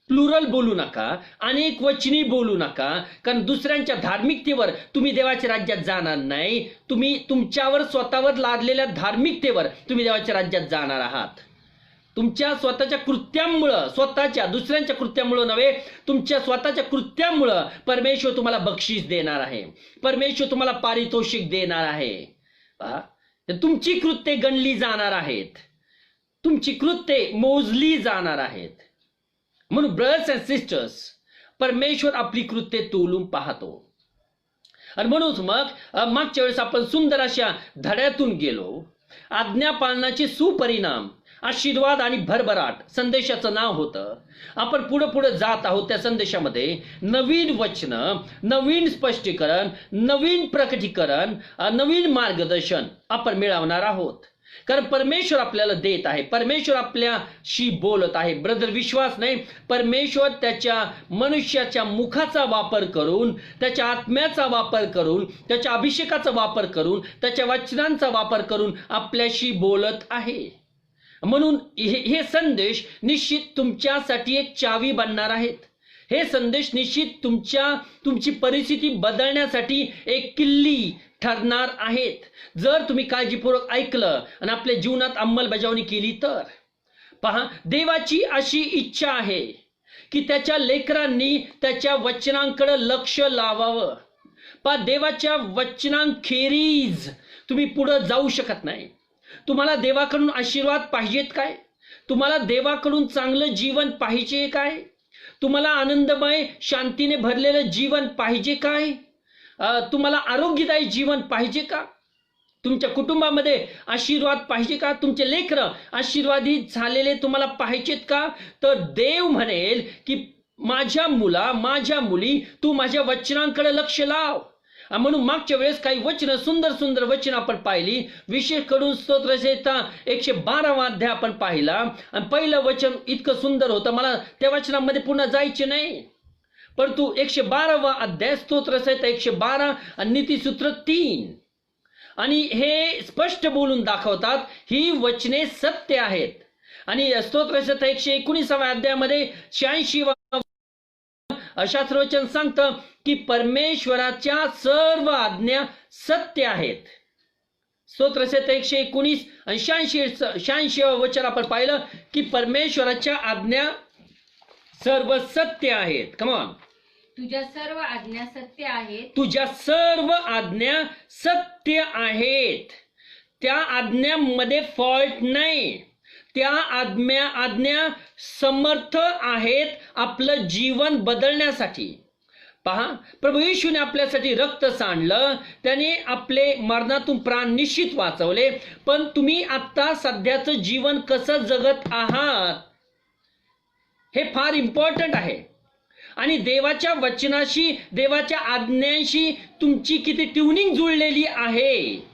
प्लुरल बोलू नका, अनेक वचनी बोलू नका, कारण दुसऱ्यांच्या धार्मिकतेवर तुम्ही देवाच्या राज्यात जाणार नाही. तुम्ही तुमच्यावर स्वतःवर लादलेल्या धार्मिकतेवर तुम्ही देवाच्या राज्यात जाणार आहात. तुमच्या स्वतःच्या कृत्यामुळं, दुसऱ्यांच्या कृत्यामुळं नव्हे, तुमच्या स्वतःच्या कृत्यामुळं परमेश्वर तुम्हाला बक्षीस देणार आहे. परमेश्वर तुम्हाला पारितोषिक देणार आहे. तुमची कृत्ये गणली जाणार आहेत. तुमची कृत्ये मोजली जाणार आहेत. म्हणून ब्रदर्स अँड सिस्टर्स, परमेश्वर आपली कृत्ये तोलून पाहतो. आणि म्हणून मग मागच्या वेळेस आपण सुंदर अशा धड्यातून गेलो. आज्ञापालनाचे सुपरिणाम, आशीर्वाद आणि भरभराट संदेशाचं नाव होतं. आपण पुढे जात आहोत. त्या संदेशामध्ये नवीन वचन, नवीन स्पष्टीकरण, नवीन प्रकटीकरण, नवीन मार्गदर्शन आपण मिळवणार आहोत. कारण परमेश्वर आपल्याला देत आहे. परमेश्वर आपल्याशी बोलत आहे. ब्रदर, विश्वास नाही, परमेश्वर त्याच्या मनुष्याच्या मुखाचा वापर करून, त्याच्या आत्म्याचा वापर करून, त्याच्या अभिषेकाचा वापर करून, त्याच्या वचनांचा वापर करून आपल्याशी बोलत आहे. म्हणून हे संदेश निश्चित तुमच्यासाठी एक चावी बनणार आहेत. हे संदेश निश्चित तुमची परिस्थिती बदलण्यासाठी एक किल्ली ठरणार आहेत, जर तुम्ही काळजीपूर्वक ऐकलं आणि आपल्या जीवनात अंमलबजावणी केली तर. पहा, देवाची अशी इच्छा आहे की त्याच्या लेकरांनी त्याच्या वचनांकडे लक्ष लावावं. पहा, देवाच्या वचनांखेरीज तुम्ही पुढे जाऊ शकत नाही. तुम्हाला देवाकडून आशीर्वाद पाहिजेत काय? तुम्हाला देवाकडून चांगलं जीवन पाहिजे काय? तुम्हाला आनंदमय शांतीने भरलेलं जीवन पाहिजे काय? तुम्हाला आरोग्यदायी जीवन पाहिजे का? तुमच्या कुटुंबामध्ये आशीर्वाद पाहिजे का? तुमचे लेकरं आशीर्वादित झालेले तुम्हाला पाहिजेत का? तर देव म्हणेल की माझ्या मुला, माझ्या मुली, तू माझ्या वचनांकडे लक्ष लाव. म्हणून मागच्या वेळेस काही वचन, सुंदर सुंदर वचन आपण पाहिली. विशेष करून स्तोत्रसंहिता 112 अध्याय आपण पाहिला आणि पहिलं वचन इतकं सुंदर होतं, मला त्या वचनामध्ये पुन्हा जायचे नाही. परंतु 112 अध्याय स्तोत्रसंहिता 112 आणि नीतिसूत्र 3, आणि हे स्पष्ट बोलून दाखवतात ही वचने सत्य आहेत. आणि स्तोत्रसंहिता 119 अध्यायामध्ये 86 शास्त्रवचन सांगतं की परमेश्वराच्या सर्व आज्ञा सत्य आहेत. स्तोत्रसंहिता 119 आणि 86 वचन आपण पाहिलं की परमेश्वराच्या आज्ञा सर्व सत्य आहेत. कमॉन, तुझ्या सर्व आज्ञा सत्य आहेत. तुझ्या सर्व आज्ञा सत्य आहेत. त्या आज्ञांमध्ये फॉल्ट नाही. त्या आज्ञा समर्थ आहेत आपलं जीवन बदलण्यासाठी. पहा, प्रभू येशूने आपल्यासाठी रक्त सांडलं, त्याने आपले मरणातून प्राण निश्चित वाचवले. पण तुम्ही आता सध्याचं जीवन कसं जगत आहात हे फार इम्पॉर्टंट आहे. आणि देवाच्या वचनाशी, देवाच्या आज्ञांशी तुमची किती ट्युनिंग जुळलेली आहे,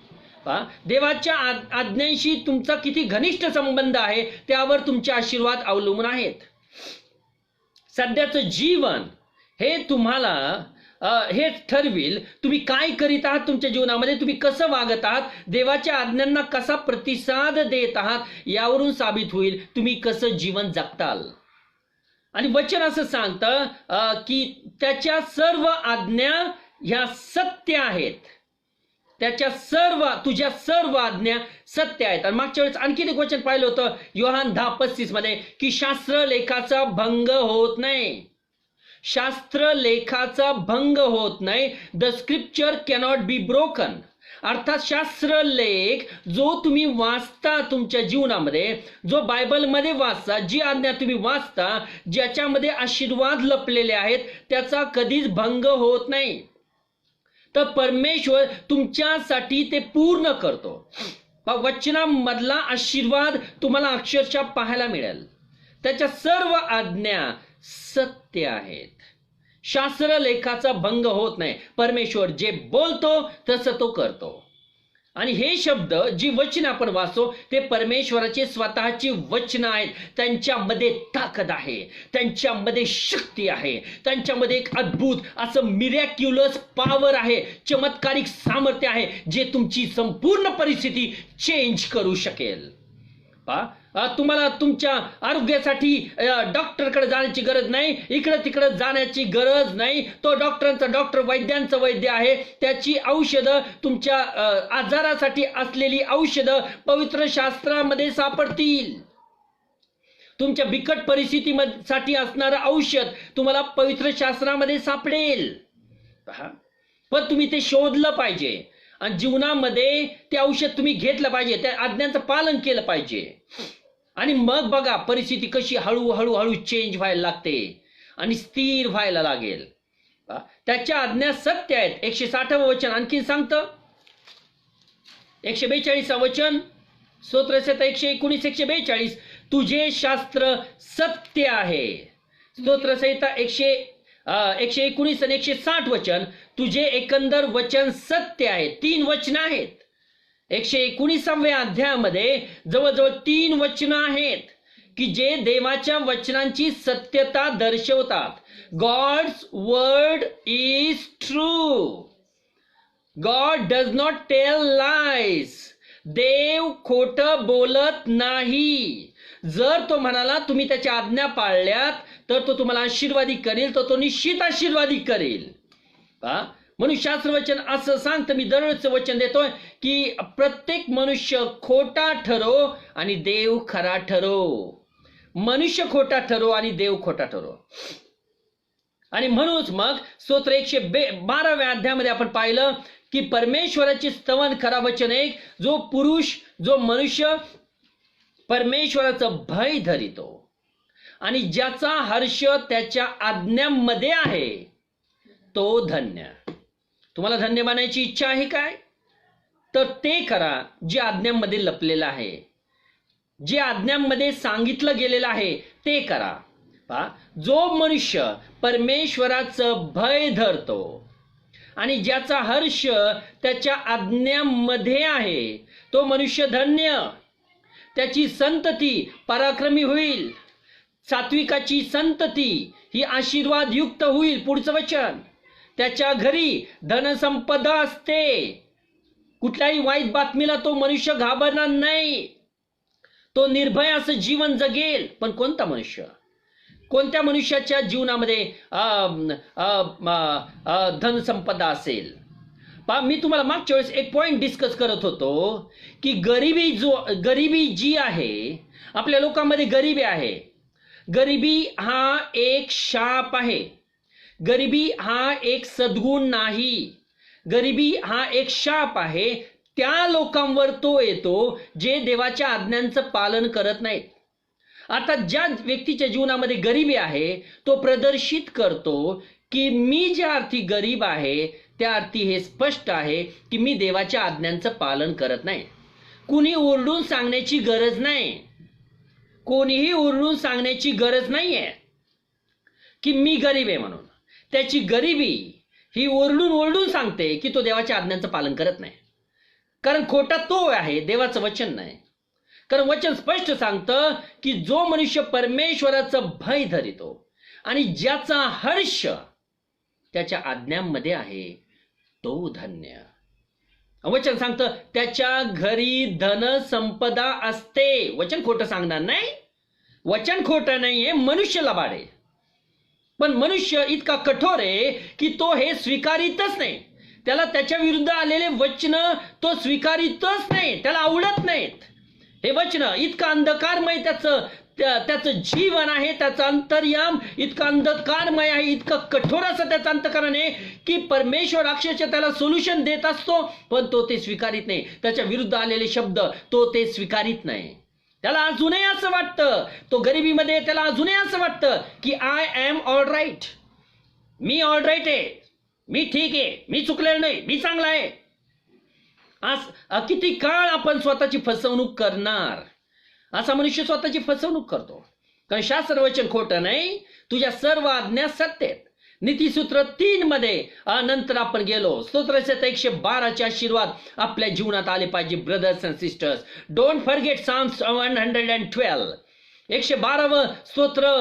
देवाच्या आज्ञांशी तुमचा किती घनिष्ठ संबंध आहे, त्यावर तुमचे आशीर्वाद अवलंबून आहेत. सध्याचं जीवन हे तुम्हाला हे ठरविल तुम्ही काय करीत आहात तुमच्या जीवनामध्ये, तुम्ही कसं वागत आहात, देवाच्या आज्ञांना कसा प्रतिसाद देत आहात, यावरून साबित होईल तुम्ही कसं जीवन जगताल. आणि वचन असं सांगतं की त्याच्या सर्व आज्ञा ह्या सत्य आहेत. तुझ्या सर्व आज्ञा सत्य आहेत. आणि मागच्या वेळेस आणखी एक वचन पाहिलं होतं योहान 10:35 मध्ये की शास्त्र लेखाचा भंग होत नाही. शास्त्र लेखाचा भंग होत नाही. The scripture cannot be broken. अर्थात शास्त्र लेख जो तुम्ही वाचता तुमच्या जीवनामध्ये, जो बायबलमध्ये वाचता, जी आज्ञा तुम्ही वाचता, ज्याच्यामध्ये आशीर्वाद लपलेले आहेत, त्याचा कधीच भंग होत नाही. तर परमेश्वर तुमच्यासाठी ते पूर्ण करतो. वचनामधला आशीर्वाद तुम्हाला अक्षरशः पाहायला मिळेल. त्याच्या सर्व आज्ञा सत्य आहेत. शास्त्र लेखाचा भंग होत नाही. परमेश्वर जे बोलतो तसं तो करतो. आणि हे शब्द, जी वचन आपण वाचतो, ते परमेश्वराचे स्वतःची वचन आहेत. त्यांच्यामध्ये ताकद आहे, त्यांच्यामध्ये शक्ती आहे, त्यांच्यामध्ये एक अद्भुत असं मिरॅक्युलस पॉवर आहे, चमत्कारिक सामर्थ्य आहे, जे तुमची संपूर्ण परिस्थिती चेंज करू शकेल. तुम्हाला तुमच्या आरोग्यासाठी डॉक्टरकडे जाण्याची गरज नाही, इकडे तिकडे जाण्याची गरज नाही. तो डॉक्टरांचा डॉक्टर, वैद्यांचा वैद्य आहे. त्याची औषधं, तुमच्या आजारासाठी असलेली औषधं पवित्र शास्त्रामध्ये सापडतील. तुमच्या बिकट परिस्थितीसाठी असणारं औषध तुम्हाला पवित्र शास्त्रामध्ये सापडेल. पण तुम्ही ते शोधलं पाहिजे आणि जीवनामध्ये ते औषध तुम्ही घेतलं पाहिजे, त्या आज्ञांचं पालन केलं पाहिजे. आणि मग बघा परिस्थिती कशी हळूहळू चेंज व्हायला लागते आणि स्थिर व्हायला लागेल. त्याच्या आज्ञा सत्य आहेत. 160 वचन आणखी सांगतं, 142 वचन, स्तोत्रसंहिता 119, 142, तुझे शास्त्र सत्य आहे. स्तोत्रसंहिता 119 आणि 160 वचन, तुझे एकंदर वचन सत्य आहे. 3 वचन आहेत. 119व्या अध्यायामध्ये जवळजवळ 3 वचन आहेत की जे देवाच्या वचनांची सत्यता दर्शवतात. God's word is true. God does not tell lies. देव खोटं बोलत नाही. जर तो म्हणाला तुम्ही त्याच्या आज्ञा पाळल्यात तर तो तुम्हाला आशीर्वादी करेल, तो निश्चित आशीर्वादी करेल. म्हणून शास्त्रवचन असं सांगतं, मी दररोजचं वचन देतोय की प्रत्येक मनुष्य खोटा ठरो आणि देव खरा ठरो. मनुष्य खोटा ठरो आणि देव खोटा ठरो. आणि म्हणूनच मग स्तोत्र 112व्या अध्यायामध्ये आपण पाहिलं की परमेश्वराचे स्तवन खरा वचन एक, जो पुरुष जो मनुष्य परमेश्वराचं भय धरितो आणि ज्याचा हर्ष त्याच्या आज्ञांमध्ये आहे तो धन्य. तुम्हाला धन्य बनायची इच्छा आहे काय? तर ते करा जे आज्ञांमध्ये लपलेलं आहे, जे आज्ञांमध्ये सांगितलं गेलेलं आहे ते करा. पहा, जो मनुष्य परमेश्वराचं भय धरतो आणि ज्याचा हर्ष त्याच्या आज्ञांमध्ये आहे तो मनुष्य धन्य. त्याची संतती पराक्रमी होईल. सात्विकाची संतती ही आशीर्वाद युक्त होईल. पुढचं वचन, त्याच्या घरी धनसंपदा असते. कुठल्याही वाईट बातमीला तो मनुष्य घाबरणार नाही. तो निर्भय असं जीवन जगेल. पण कोणता मनुष्य, कोणत्या मनुष्याच्या जीवनामध्ये धनसंपदा असेल? पहा, मी तुम्हाला मागच्या वेळेस एक पॉइंट डिस्कस करत होतो की गरिबी जी आहे, आपल्या लोकांमध्ये गरिबी आहे. गरिबी हा एक शाप आहे. गरिबी हा एक सद्गुण नाही. गरिबी हा एक शाप आहे. त्या लोकांवर तो येतो जे देवाच्या आज्ञांचं पालन करत नाहीत. आता ज्या व्यक्तीच्या जीवनामध्ये गरिबी आहे तो प्रदर्शित करतो की मी ज्या अर्थी गरीब आहे त्या अर्थी हे स्पष्ट आहे की मी देवाच्या आज्ञांचं पालन करत नाही. कुणी ओरडून सांगण्याची गरज नाही. कोणीही ओरडून सांगण्याची गरज नाहीये की मी गरीब आहे म्हणून. त्याची गरिबी ही ओरडून सांगते की तो देवाच्या आज्ञांचं पालन करत नाही. कारण खोटा तो आहे, देवाचं वचन नाही. कारण वचन स्पष्ट सांगतं की जो मनुष्य परमेश्वराचं भय धरितो आणि ज्याचा हर्ष त्याच्या आज्ञांमध्ये आहे तो धन्य. वचन सांगतं त्याच्या घरी धन संपदा असते. वचन खोटं सांगणार नाही. वचन खोटं नाहीये, मनुष्य लबाड आहे. पण मनुष्य इतका कठोर आहे की तो हे स्वीकारितच नाही. त्याला त्याच्या विरुद्ध आलेले वचन तो स्वीकारितच नाही. त्याला आवडत नाहीत हे वचन. इतका अंधकारमय त्याचं जीवन आहे. त्याचं अंतर्याम इतका अंधकारमय आहे, इतकं कठोर असं त्याचं अंतःकरण आहे की परमेश्वर अक्षरशः त्याला सोल्युशन देत असतो पण तो ते स्वीकारित नाही. त्याच्या विरुद्ध आलेले शब्द तो ते स्वीकारित नाही. त्याला अजूनही असं वाटतं, तो गरिबीमध्ये त्याला अजूनही असं वाटतं की आय एम ऑल राईट. मी ऑल राईट आहे, मी ठीक आहे, मी चुकलेलो नाही, मी चांगला आहे. आज किती काळ आपण स्वतःची फसवणूक करणार? असा मनुष्य स्वतःची फसवणूक करतो. कारण शास्त्र वचन खोटं नाही. तुझ्या सर्व आज्ञा सत्य आहेत. नीतिसूत्र 3 मध्ये नंतर आपण गेलो. स्तोत्राचे 112चे आशीर्वाद आपल्या जीवनात आले पाहिजे. Brothers and sisters, don't forget psalms 112. 112व स्तोत्र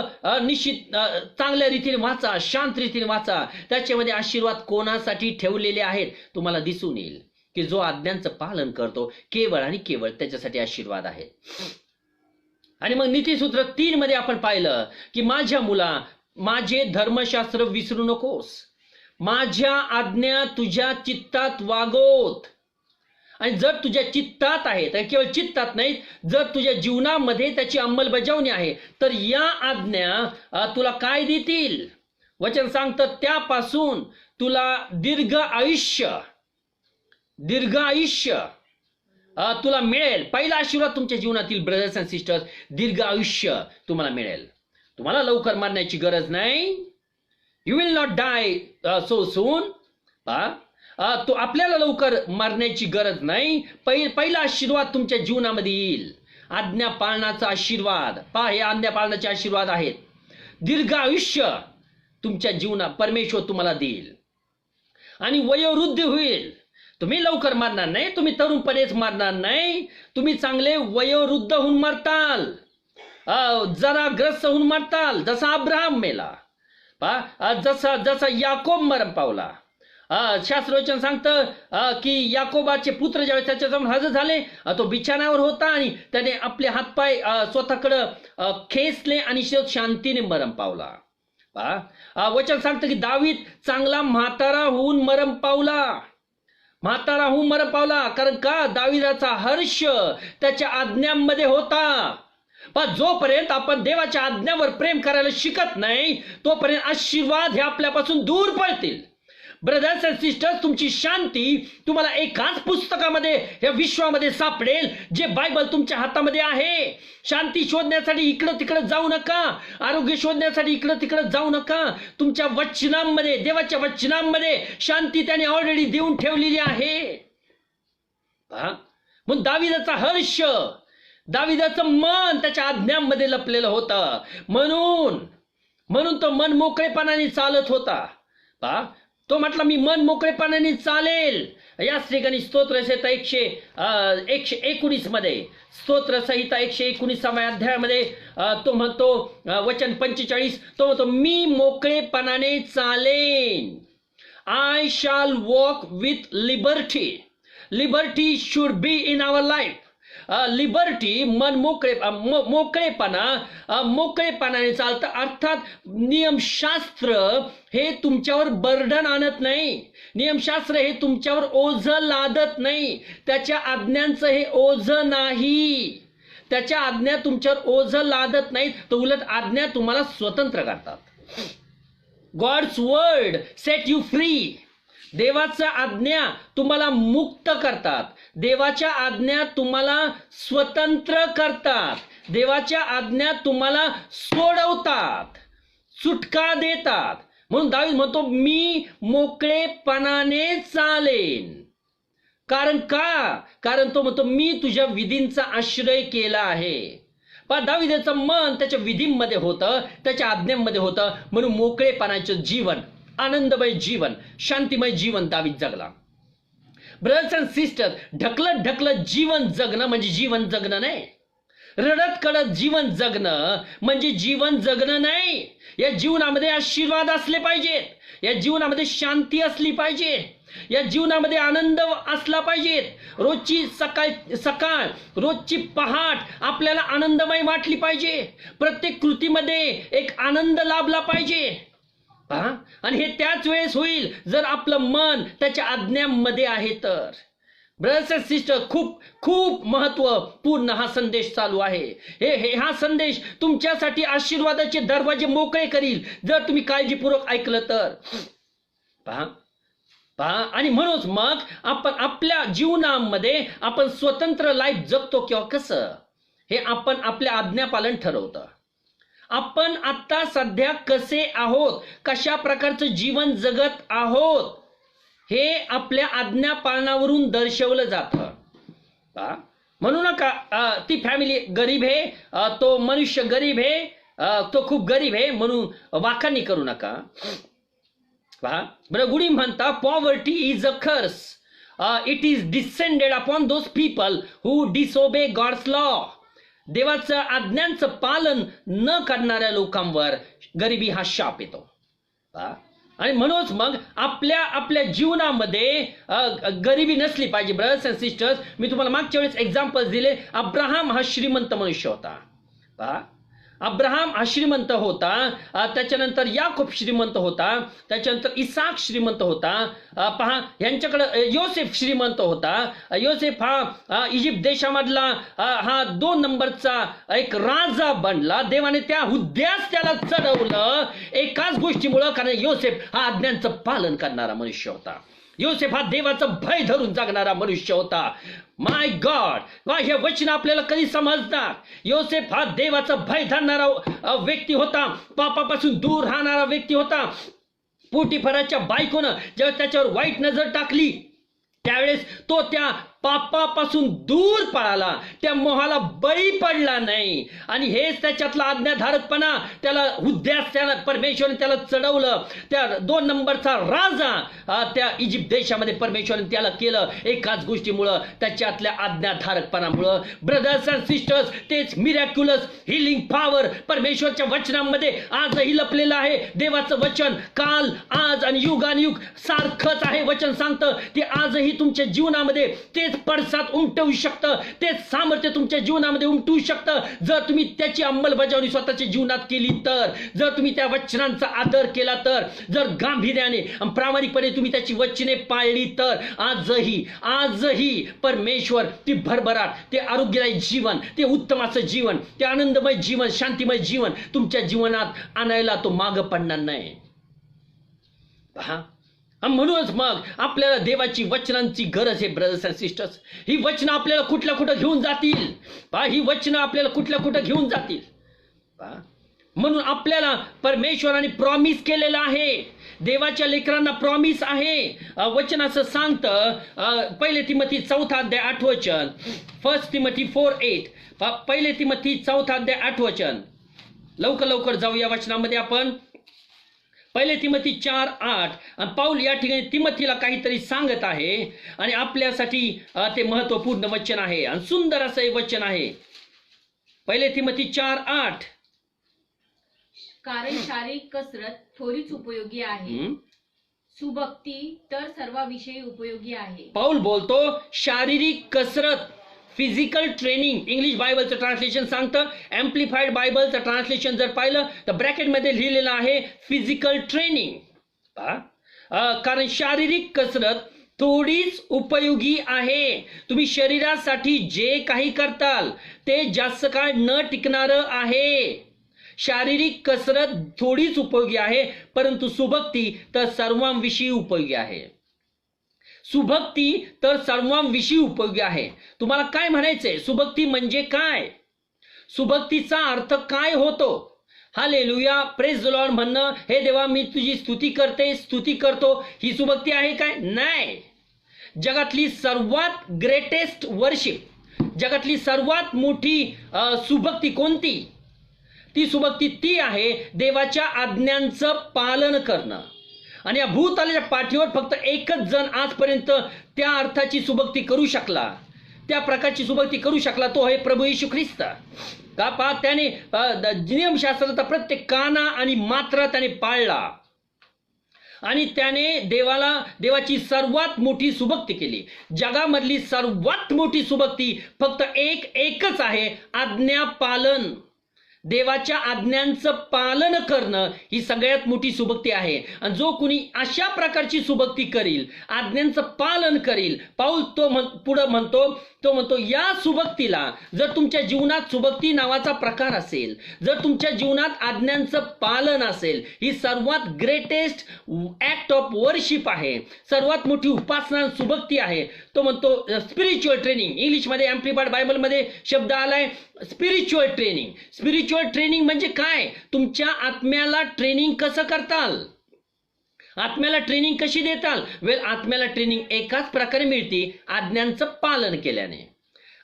निश्चित चांगल्या रीतीने वाचा, शांत रीतीने वाचा. त्याच्यामध्ये आशीर्वाद कोणासाठी ठेवलेले आहेत तुम्हाला दिसून येईल की जो आज्ञांचं पालन करतो केवळ आणि केवळ त्याच्यासाठी आशीर्वाद आहे. आणि मग नीतिसूत्र 3 मध्ये आपण पाहिलं की माझ्या मुला माझे धर्मशास्त्र विसरू नकोस. माझ्या आज्ञा तुझ्या चित्तात वागोत. आणि जर तुझ्या चित्तात आहे तर केवळ चित्तात नाही, जर तुझ्या जीवनामध्ये त्याची अंमलबजावणी आहे तर या आज्ञा तुला काय देतील? वचन सांगतं त्यापासून तुला दीर्घ आयुष्य तुला मिळेल. पहिला आशीर्वाद तुमच्या जीवनातील ब्रदर्स अँड सिस्टर्स, दीर्घ आयुष्य तुम्हाला मिळेल. तुम्हाला लवकर मरण्याची गरज नाही. You will not die so soon. तो आपल्याला लवकर मरण्याची गरज नाही. पहिला आशीर्वाद तुमच्या जीवनामध्ये येईल, आज्ञा पाळण्याचा आशीर्वाद. पहा, हे आज्ञा पाळण्याचे आशीर्वाद आहेत. दीर्घ आयुष्य तुमच्या जीवनात परमेश्वर तुम्हाला देईल. आणि वयोवृद्धी होईल. तुम्ही लवकर मरणार नाही, तुम्ही तरुणपणेच मरणार नाही. तुम्ही चांगले वयोवृद्ध होऊन मरताल, जरा ग्रस्त होऊन मरताल. जसा अब्राहम मेला, जसा याकोब मरण पावला. शास्त्रवचन सांगतं की याकोबाचे पुत्र ज्यावेळेस त्याच्याजवळ हजर झाले, तो बिछाण्यावर होता आणि त्याने आपले हातपाय स्वतःकडे खेचले आणि शांतीने मरण पावला. वचन सांगतं की दावीद चांगला म्हातारा होऊन मरण पावला. कारण का? दाविदाचा हर्ष त्याच्या आज्ञांमध्ये होता. पण जोपर्यंत आपण देवाच्या आज्ञावर प्रेम करायला शिकत नाही तोपर्यंत आशीर्वाद हे आपल्यापासून दूर पळतील. ब्रदर्स अँड सिस्टर्स, तुमची शांती तुम्हाला एकाच पुस्तकामध्ये या विश्वामध्ये सापडेल जे बायबल तुमच्या हातामध्ये आहे. शांती शोधण्यासाठी इकडं तिकडं जाऊ नका. आरोग्य शोधण्यासाठी इकडं तिकडं जाऊ नका. तुमच्या वचनांमध्ये, देवाच्या वचनांमध्ये शांती त्याने ऑलरेडी देऊन ठेवलेली आहे. म्हणून दाविदाचा हर्ष, दाविदाचं मन त्याच्या आज्ञांमध्ये लपलेलं होतं. म्हणून तो मन मोकळेपणाने चालत होता. तो म्हटला मी मन मोकळेपणाने चालेल. याच ठिकाणी स्तोत्र संहिता 119 मध्ये, स्तोत्र संहिता 119व्या अध्यायामध्ये तो म्हणतो, वचन 45, तो म्हणतो मी मोकळेपणाने चालेन. I shall walk with liberty. Liberty should be in our life. Liberty, मन मोकळेपणाने चालतं. अर्थात नियमशास्त्र हे तुमच्यावर बर्डन आणत नाही. नियमशास्त्र हे तुमच्यावर ओझं लादत नाही. त्याच्या आज्ञांचं हे ओझं नाही. त्याच्या आज्ञा तुमच्यावर ओझं लादत नाहीत, तर उलट आज्ञा तुम्हाला स्वतंत्र करतात. God's word set you free. देवाच्या आज्ञा तुम्हाला मुक्त करतात. देवाच्या आज्ञा तुम्हाला स्वतंत्र करतात. देवाच्या आज्ञा तुम्हाला सोडवतात, सुटका देतात. म्हणून दावीद म्हणतो मी मोकळेपणाने चालेन. कारण का? कारण तो म्हणतो मी तुझ्या विधींचा आश्रय केला आहे. पण दावीदाचं मन त्याच्या विधींमध्ये होतं, त्याच्या आज्ञांमध्ये होतं. म्हणून मोकळेपणाचं जीवन, आनंदमय जीवन, शांतिमय जीवन दावीद जगला. ब्रदर्स अँड सिस्टर्स, ढकलत जीवन जगणं म्हणजे जीवन जगणं नाही. रडत कडत जीवन जगणं म्हणजे जीवन जगणं नाही. या जीवनामध्ये आशीर्वाद असले पाहिजेत. या जीवनामध्ये शांती असली पाहिजे. या जीवनामध्ये आनंद असला पाहिजे. रोजची सकाळ, रोजची पहाट आपल्याला आनंदमय वाटली पाहिजे. प्रत्येक कृतीमध्ये एक आनंद लाभला पाहिजे. आणि हे त्याच वेळेस होईल जर आपलं मन त्याच्या आज्ञांमध्ये आहे तर. ब्रदर्स अँड सिस्टर, खूप महत्वपूर्ण हा संदेश चालू आहे. हा संदेश तुमच्यासाठी आशीर्वादाचे दरवाजे मोकळे करील जर तुम्ही काळजीपूर्वक ऐकलं तर. आणि म्हणूनच मग आपण आपल्या जीवनामध्ये आपण स्वतंत्र लाईफ जगतो किंवा कसं, हे आपण आपल्या आज्ञापालन ठरवतं. आपण आता सध्या कसे आहोत, कशा प्रकारचं जीवन जगत आहोत, हे आपल्या आज्ञापालनावरून दर्शवलं जातं. म्हणू नका ती फॅमिली गरीब आहे, तो मनुष्य गरीब आहे, तो खूप गरीब आहे म्हणून वाखाणी करू नका. बरं, गुढी म्हणता poverty is a curse. It is descended upon those people who disobey God's law. देवाचं आज्ञांचं पालन न करणाऱ्या लोकांवर गरिबी हा शाप येतो. आणि म्हणूनच मग आपल्या जीवनामध्ये गरिबी नसली पाहिजे. ब्रदर्स अँड सिस्टर्स, मी तुम्हाला मागच्या वेळेस एक्झाम्पल्स दिले. अब्राहम हा श्रीमंत मनुष्य होता. अब्राहम हा श्रीमंत होता. त्याच्यानंतर याकूब श्रीमंत होता. त्याच्यानंतर इसाक श्रीमंत होता. पहा, यांच्याकडे योसेफ श्रीमंत होता. योसेफ हा इजिप्त देशामधला हा 2 नंबरचा एक राजा बनला. देवाने त्या हुद्द्यास त्याला चढवलं एकाच गोष्टीमुळं, कारण योसेफ हा आज्ञांचं पालन करणारा मनुष्य होता. योसेफ हा देवाचं भय धरून जगणारा मनुष्य होता. माय गॉड, हे वचन आपल्याला कधी समजणार? योसेफ हा देवाचं भय धरणारा व्यक्ती होता. पापापासून दूर राहणारा व्यक्ती होता. पोटिफराच्या बायकोनं जेव्हा त्याच्यावर वाईट नजर टाकली त्यावेळेस तो त्या पापापासून दूर पळाला, त्या मोहाला बळी पडला नाही. आणि हेच त्याच्यातला आज्ञाधारकपणा, त्याला हुद्द्यास त्याला परमेश्वराने त्याला चढवलं. त्या 2 नंबरचा राजा त्या इजिप्त देशामध्ये परमेश्वराने त्याला केलं एकाच गोष्टीमुळं, त्याच्यातल्या आज्ञाधारकपणामुळं. ब्रदर्स अँड सिस्टर्स, तेच मिरॅक्युलस हिलिंग पॉवर परमेश्वरच्या वचनांमध्ये आजही लपलेलं आहे. देवाचं वचन काल, आज आणि युगानुयुग सारखंच आहे. वचन सांगतं ते आजही तुमच्या जीवनामध्ये तेच तेच पडसाद उमटवू शकतं, तेच सामर्थ्य तुमच्या जीवनामध्ये उमटवू शकतं जर तुम्ही त्याची अंमलबजावणी स्वतःच्या जीवनात केली तर, जर तुम्ही त्या वचनांचा आदर केला तर, जर गांभीर्याने आणि प्रामाणिकपणे तुम्ही त्याची वचने पाळली तर आजही परमेश्वर ती भरभराट, ते आरोग्यदायी जीवन, ते उत्तमाचं जीवन, ते आनंदमय जीवन, शांतिमय जीवन तुमच्या जीवनात आणायला तो मागं पडणार नाही. पहा, म्हणूनच मग आपल्याला देवाची वचनांची गरज आहे ब्रदर्स अँड सिस्टर्स. ही वचनं आपल्याला कुठं घेऊन जातील. पहा, ही वचनं आपल्याला कुठं घेऊन जातील. पहा, म्हणून आपल्याला परमेश्वराने प्रॉमिस केलेलं आहे. देवाच्या लेकरांना प्रॉमिस आहे. वचन असं सांगतं, 1 तिमोथी 4 अध्याय 8 वचन, 1 तिमोथी 4:8. 1 तिमोथी 4 अध्याय 8 वचन. लवकर जाऊ या वचनामध्ये आपण. 1 तिमोथी 4:8. आणि पाऊल या ठिकाणी तिमोथीला काहीतरी सांगत आहे आणि आपल्यासाठी ते महत्वपूर्ण वचन आहे आणि सुंदर असं हे वचन आहे. 1 तिमोथी 4:8. कारण शारीरिक कसरत थोडीच उपयोगी आहे, सुभक्ती तर सर्वाविषयी उपयोगी आहे. पाऊल बोलतो शारीरिक कसरत, फिजिकल ट्रेनिंग. इंग्लिश बायबलचं ट्रान्सलेशन सांगतं, एम्प्लिफाईड बायबलचं ट्रान्सलेशन जर पाहिलं तर ब्रॅकेटमध्ये लिहिलेलं आहे फिजिकल ट्रेनिंग. कारण शारीरिक कसरत थोडीच उपयोगी आहे. तुम्ही शरीरासाठी जे काही करताल ते जास्त काळ न टिकणारं आहे. शारीरिक कसरत थोडीच उपयोगी आहे, परंतु सुभक्ती तर सर्वांविषयी उपयोगी आहे. सुभक्ती तर सर्वांविषयी उपयोगी आहे. तुम्हाला काय म्हणायचंय? सुभक्ती म्हणजे काय? सुभक्तीचा अर्थ काय होतो? हालेलुया, प्रेज द लॉर्ड म्हणणं, हे देवा मी तुझी स्तुती करतो, ही सुभक्ती आहे काय? नाही. जगातली सर्वात ग्रेटेस्ट वर्शिप, जगातली सर्वात मोठी सुभक्ती कोणती? ती सुभक्ती ती आहे देवाच्या आज्ञांचं पालन करणं. आणि या भूतलाच्या पाठीवर फक्त एकच जण आजपर्यंत त्या अर्थाची सुभक्ती करू शकला, त्या प्रकारची सुभक्ती करू शकला, तो आहे प्रभू येशू ख्रिस्त. का पहा, त्याने नियमशास्त्राचा प्रत्येक काना आणि मात्रा त्याने पाळला आणि त्याने देवाची सर्वात मोठी सुभक्ती केली. जगामधली सर्वात मोठी सुभक्ती फक्त एकच आहे, आज्ञा पालन. देवाच्या आज्ञांचं पालन करणं ही सगळ्यात मोठी सुभक्ती आहे. आणि जो कुणी अशा प्रकारची सुभक्ती करील, आज्ञांचं पालन करील, पाऊल पुढे म्हणतो या सुभक्तीला, जर तुमच्या जीवनात सुभक्ती नावाचा प्रकार असेल, जर तुमच्या जीवनात आज्ञांचं पालन असेल, ही सर्वात ग्रेटेस्ट ऍक्ट ऑफ वर्शिप आहे, सर्वात मोठी उपासना सुभक्ती आहे. तो म्हणतो स्पिरिच्युअल ट्रेनिंग. इंग्लिशमध्ये एम्प्लिफाईड बायबलमध्ये शब्द आलाय स्पिरिच्युअल ट्रेनिंग. स्पिरिच्युअल ट्रेनिंग म्हणजे काय? तुमच्या आत्म्याला ट्रेनिंग कसं करताल? आत्म्याला ट्रेनिंग कशी देताल? आत्म्याला ट्रेनिंग एकाच प्रकारे मिळते, आज्ञांचं पालन केल्याने.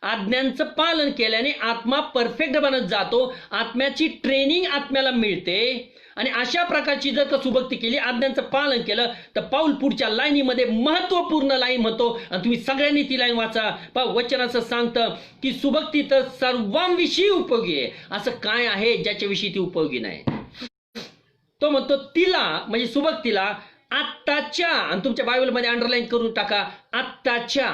आज्ञांचं पालन केल्याने आत्मा परफेक्ट बनत जातो. आत्म्याची ट्रेनिंग आत्म्याला मिळते. आणि अशा प्रकारची जर का सुभक्ती केली, आज्ञांचं पालन केलं, तर पाऊल पुढच्या लाईनीमध्ये महत्वपूर्ण लाईन म्हणतो आणि तुम्ही सगळ्यांनी ती लाईन वाचा. वचन असं सांगतं की सुभक्ती तर सर्वांविषयी उपयोगी आहे. असं काय आहे ज्याच्याविषयी ती उपयोगी नाही? तो म्हणतो तिला म्हणजे सुभक्तीला आत्ताच्या, आणि तुमच्या बायबलमध्ये अंडरलाईन करून टाका, आत्ताच्या,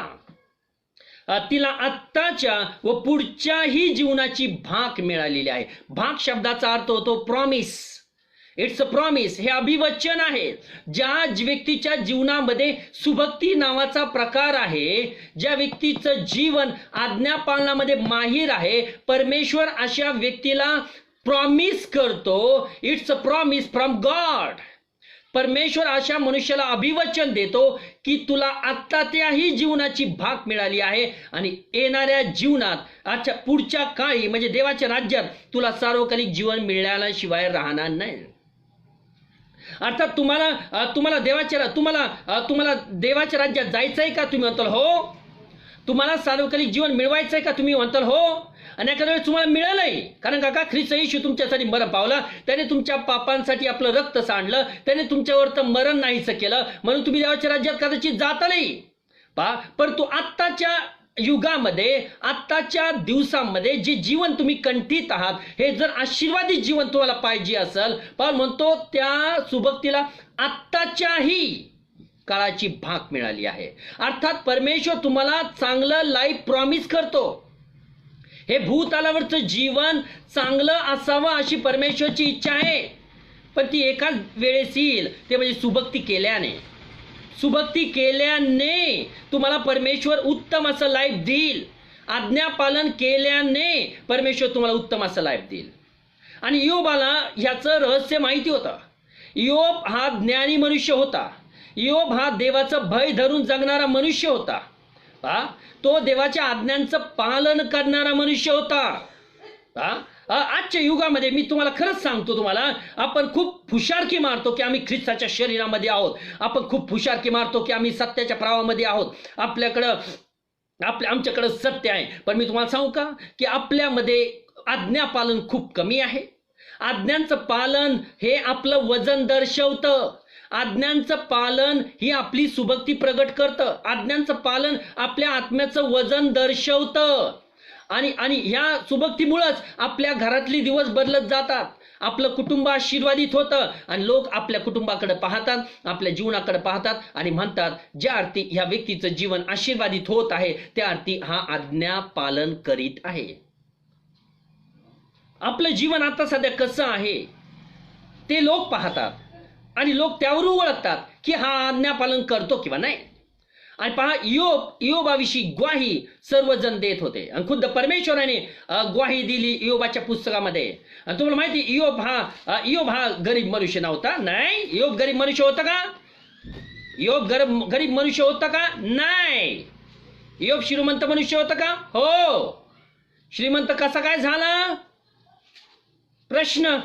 तिला आत्ताच्या व पुढच्याही जीवनाची भाग मिळालेली आहे. भाग शब्दाचा अर्थ होतो प्रॉमिस. It's a promise. हे अभिवचन आहे. ज्या व्यक्तीच्या जीवनामध्ये सुभक्ती नावाचा प्रकार आहे, ज्या व्यक्तीचं जीवन आज्ञापालनामध्ये माहीर आहे, परमेश्वर अशा व्यक्तीला प्रॉमिस करतो. It's a promise from God. परमेश्वर अशा मनुष्याला अभिवचन देतो की तुला आत्ता त्याही जीवनाची भाग मिळाली आहे आणि येणाऱ्या जीवनात पुढच्या काळी म्हणजे देवाच्या राज्यात तुला सार्वकालिक जीवन मिळाल्याशिवाय राहणार नाही. अर्थात तुम्हाला देवाच्या राज्यात जायचंय का? तुम्ही म्हणताल हो. तुम्हाला सार्वकालिक जीवन मिळवायचंय का? तुम्ही म्हणताल हो. आणि एखाद्या वेळेस तुम्हाला मिळालंय, कारण का ख्रिस्त येशू तुमच्यासाठी मरण पावला, त्याने तुमच्या पापांसाठी आपलं रक्त सांडलं, त्याने तुमच्यावर तर मरण नाहीचं केलं, म्हणून तुम्ही देवाच्या राज्यात कदाचित जाता नाही. परंतु आत्ताच्या युगामध्ये, आत्ताच्या दिवसांमध्ये जे जीवन तुम्ही कंठीत आहात, हे जर आशीर्वादित जीवन तुम्हाला पाहिजे असेल, पाऊल म्हणतो त्या सुभक्तीला आत्ताच्याही काळाची भाग मिळाली आहे. अर्थात परमेश्वर तुम्हाला चांगलं लाईफ प्रॉमिस करतो. हे भूतलावरचं जीवन चांगलं असावं अशी परमेश्वरची इच्छा आहे, पण ती एकाच वेळेस येईल, ते म्हणजे सुभक्ती केल्याने. सुभक्ती केल्याने तुम्हाला परमेश्वर उत्तम असं लाईफ देईल. आज्ञापालन केल्याने परमेश्वर तुम्हाला उत्तम असं लाईफ देईल. आणि इयोबाला ह्याचं रहस्य माहिती होतं. इयोब हा ज्ञानी मनुष्य होता. इयोब हा देवाचं भय धरून जगणारा मनुष्य होता. तो देवाच्या आज्ञांचं पालन करणारा मनुष्य होता. आजच्या युगामध्ये मी तुम्हाला खरंच सांगतो, तुम्हाला आपण खूप फुशारकी मारतो की आम्ही ख्रिस्ताच्या शरीरामध्ये आहोत. आपण खूप फुशारकी मारतो की आम्ही सत्याच्या प्रवाहामध्ये आहोत. आमच्याकडं सत्य आहे. पण मी तुम्हाला सांगू का की आपल्यामध्ये आज्ञापालन खूप कमी आहे. आज्ञांचं पालन हे आपलं वजन दर्शवतं. आज्ञांचं पालन ही आपली सुभक्ती प्रगट करतं. आज्ञांचं पालन आपल्या आत्म्याचं वजन दर्शवतं. आणि ह्या सुभक्तीमुळंच आपल्या घरातली दिवस बदलत जातात. आपलं कुटुंब आशीर्वादित होतं आणि लोक आपल्या कुटुंबाकडे पाहतात, आपल्या जीवनाकडे पाहतात आणि म्हणतात, ज्या अर्थी ह्या व्यक्तीचं जीवन आशीर्वादित होत आहे त्या अर्थी हा आज्ञा पालन करीत आहे. आपलं जीवन आता सध्या कसं आहे ते लोक पाहतात आणि लोक त्यावरून ओळखतात की हा आज्ञापालन करतो किंवा नाही. आणि पहा, इयोबाविषयी ग्वाही सर्वजण देत होते आणि खुद्द परमेश्वराने ग्वाही दिली इयोबाच्या पुस्तकामध्ये. आणि तुम्हाला माहिती, इयोब हा गरीब मनुष्य नव्हता. नाही, इयोब गरीब मनुष्य होता का? इयोब गरीब मनुष्य होता का? नाही. इयोब श्रीमंत मनुष्य होता का? हो. श्रीमंत कसा काय झाला? प्रश्न,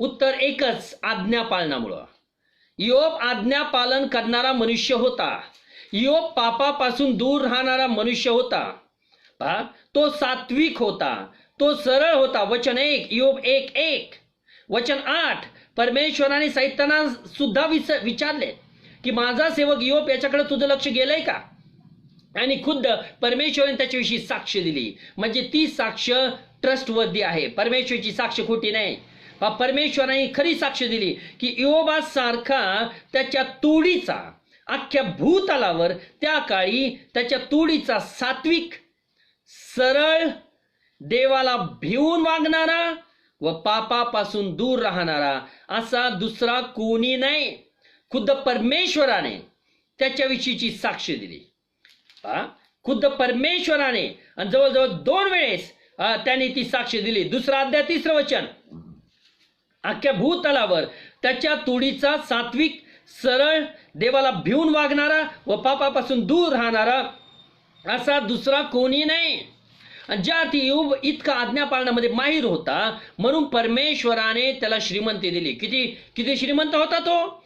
उत्तर एकच, आज्ञा पालनामुळं. इयोब आज्ञा पालन करणारा मनुष्य होता. इयोब पापापासून दूर राहणारा मनुष्य होता. पहा, तो सात्विक होता, तो सरळ होता. वचन 1 इयोब 1:1. वचन 8, परमेश्वराने सैताना सुद्धा विचारले की माझा सेवक इयोब याच्याकडे तुझं लक्ष गेलंय का? आणि खुद्द परमेश्वराने त्याच्याविषयी साक्ष दिली. म्हणजे ती साक्ष ट्रस्टवर्दी आहे. परमेश्वराची साक्ष खोटी नाही. परमेश्वराने खरी साक्ष दिली की इयोबासारखा त्याच्या तोडीचा, अख्ख्या भूतलावर त्या काळी त्याच्या तोडीचा सात्विक, सरळ, देवाला भिवून वागणारा व पापापासून दूर राहणारा असा दुसरा कोणी नाही. खुद्द परमेश्वराने त्याच्याविषयीची साक्ष दिली. खुद्द परमेश्वराने आणि जवळजवळ 2 वेळेस त्याने ती साक्ष दिली. 2 अध्याय 3 वचन, अख्ख्या भूतलावर त्याच्या तोडीचा सात्विक, सरळ, देवाला भिवून वागणारा व पापापासून दूर राहणारा असा दुसरा कोणी नाही. आणि ज्या अर्थी इयोब इतका आज्ञापालनामध्ये माहीर होता म्हणून परमेश्वराने त्याला श्रीमंती दिली. किती श्रीमंत होता तो?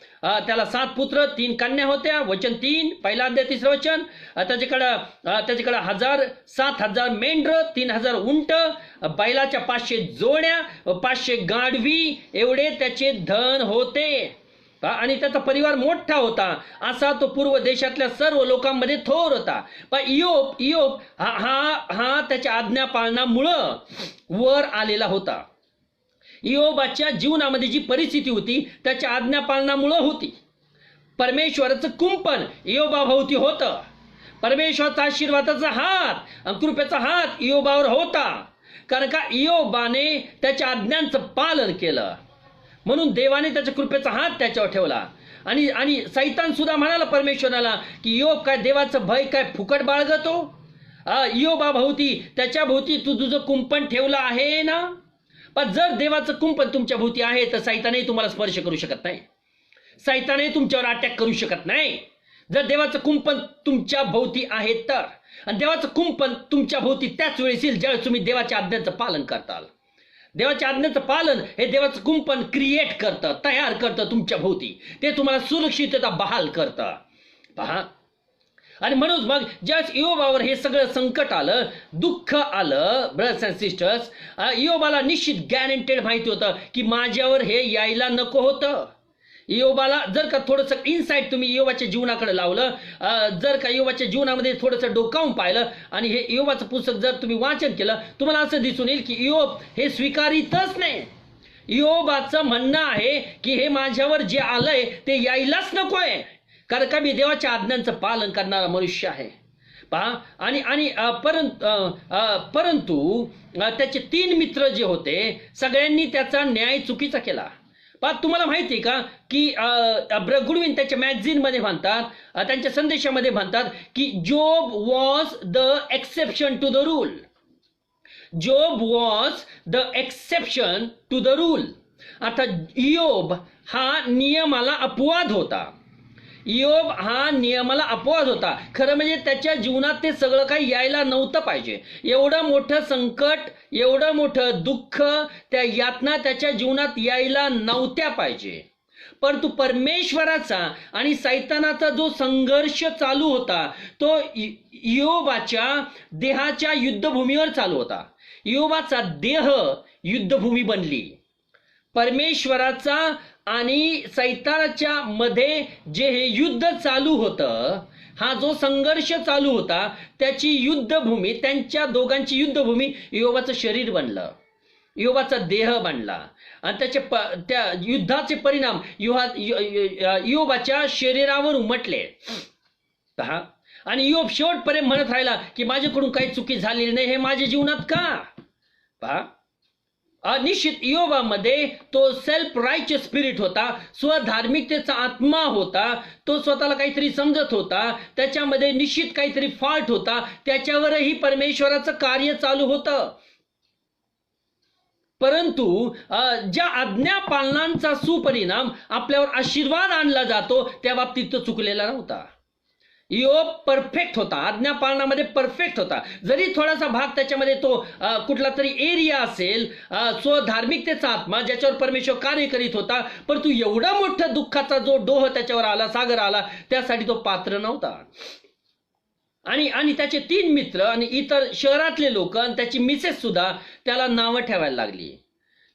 त्याला 7 पुत्र 3 कन्या होत्या. वचन 3 पहिला अध्याय 3 वचन. त्याच्याकडे 7,000 मेंढर, 3,000 उंट, बैलाच्या 500 जोड्या, 500 गाढवी एवढे त्याचे धन होते. आणि त्याचा परिवार मोठा होता. असा तो पूर्व देशातल्या सर्व लोकांमध्ये थोर होता. पण इयोब हा त्याच्या आज्ञापालनामुळं वर आलेला होता. इयोबाच्या जीवनामध्ये जी परिस्थिती होती त्याच्या आज्ञापालनामुळं होती. परमेश्वराचं कुंपण इयोबाभोवती होतं. परमेश्वराचा आशीर्वादाचा हात आणि कृपेचा हात इयोबावर होता. कारण का इयोबाने त्याच्या आज्ञांचं पालन केलं म्हणून देवाने त्याच्या कृपेचा हात त्याच्यावर ठेवला. आणि सैतान सुद्धा म्हणाला परमेश्वराला की इयोब काय देवाचं भय काय फुकट बाळगतो? इयोबाभोवती त्याच्या भोवती तुझं कुंपण ठेवलं आहे ना. पण जर देवाचं कुंपण तुमच्या भोवती आहे तर सैतानही तुम्हाला स्पर्श करू शकत नाही. सैतानही तुमच्यावर अटॅक करू शकत नाही. जर देवाचं कुंपण तुमच्या भोवती आहे तर. आणि देवाचं कुंपण तुमच्या भोवती त्याच वेळेस येईल ज्यावेळेस तुम्ही देवाच्या आज्ञांचं पालन करताल. देवाच्या आज्ञांचं पालन हे देवाचं कुंपण क्रिएट करतं, तयार करतं तुमच्या भोवती. ते तुम्हाला सुरक्षितता बहाल करतं. पहा, आणि म्हणून मग ज्यावेळेस इयोबावर हे सगळं संकट आलं, दुःख आलं, ब्रदर्स अँड सिस्टर्स, इयोबाला निश्चित गॅरंटेड माहिती होतं की माझ्यावर हे यायला नको होतं. इयोबाला जर का थोडंसं इनसाइट तुम्ही इयोबाच्या जीवनाकडे लावलं, जर का इयोबाच्या जीवनामध्ये थोडंसं डोकावून पाहिलं आणि हे इयोबाचं पुस्तक जर तुम्ही वाचन केलं, तुम्हाला असं दिसून येईल की इयोब हे स्वीकारितच नाही. इयोबाचं म्हणणं आहे की हे माझ्यावर जे आलंय ते यायलाच नकोय. कारण का मी देवाच्या आज्ञांचं पालन करणारा मनुष्य आहे पहा. आणि आणि परंतु त्याचे 3 मित्र जे होते सगळ्यांनी त्याचा न्याय चुकीचा केला. पहा, तुम्हाला माहिती आहे का की गुडविन त्याच्या मॅगझिन मध्ये म्हणतात, त्यांच्या संदेशामध्ये म्हणतात की Job was the exception to the rule. Job was the exception to the rule. आता इयोब हा नियमाला अपवाद होता. इयोब हा नियमाला अपवाद होता. खरं म्हणजे त्याच्या जीवनात ते सगळं काही यायला नव्हतं पाहिजे. एवढं मोठं संकट, एवढं मोठं दुःख, त्या यातना त्याच्या जीवनात यायला नव्हत्या पाहिजे. परंतु परमेश्वराचा आणि सैतानाचा जो संघर्ष चालू होता तो इयोबाच्या देहाच्या युद्धभूमीवर चालू होता. इयोबाचा देह युद्धभूमी बनली. परमेश्वराचा आणि सैतानाच्या मध्ये जे हे युद्ध चालू होतं, हा जो संघर्ष चालू होता त्याची युद्धभूमी, त्यांच्या दोघांची युद्धभूमी इयोबाचं शरीर बनलं, इयोबाचा देह बनला. आणि त्या युद्धाचे परिणाम इयोबाच्या शरीरावर उमटले. पहा, आणि इयोब शेवटपर्यंत म्हणत राहिला की माझ्याकडून काही चुकी झालेली नाही, हे माझ्या जीवनात का. पहा, निश्चित इयोबामध्ये तो सेल्फ रायचियस स्पिरिट होता, स्वधार्मिकतेचा आत्मा होता. तो स्वतःला काहीतरी समजत होता, त्याच्यामध्ये निश्चित काहीतरी फॉल्ट होता, त्याच्यावरही परमेश्वराचं कार्य चालू होतं. परंतु ज्या आज्ञा पालनांचा सुपरिणाम आपल्यावर आशीर्वाद आणला जातो त्या बाबतीत तो चुकलेला नव्हता. इयोब परफेक्ट होता, आज्ञा पालनामध्ये परफेक्ट होता. जरी थोडासा भाग त्याच्यामध्ये तो कुठला तरी एरिया असेल, स्वधार्मिकतेचा आत्मा ज्याच्यावर परमेश्वर कार्य करीत होता, परंतु एवढा मोठा दुःखाचा जो डोह त्याच्यावर आला, सागर आला, त्यासाठी तो पात्र नव्हता. आणि त्याचे 3 मित्र आणि इतर शहरातले लोक आणि त्याची मिसेस सुद्धा त्याला नावं ठेवायला लागली.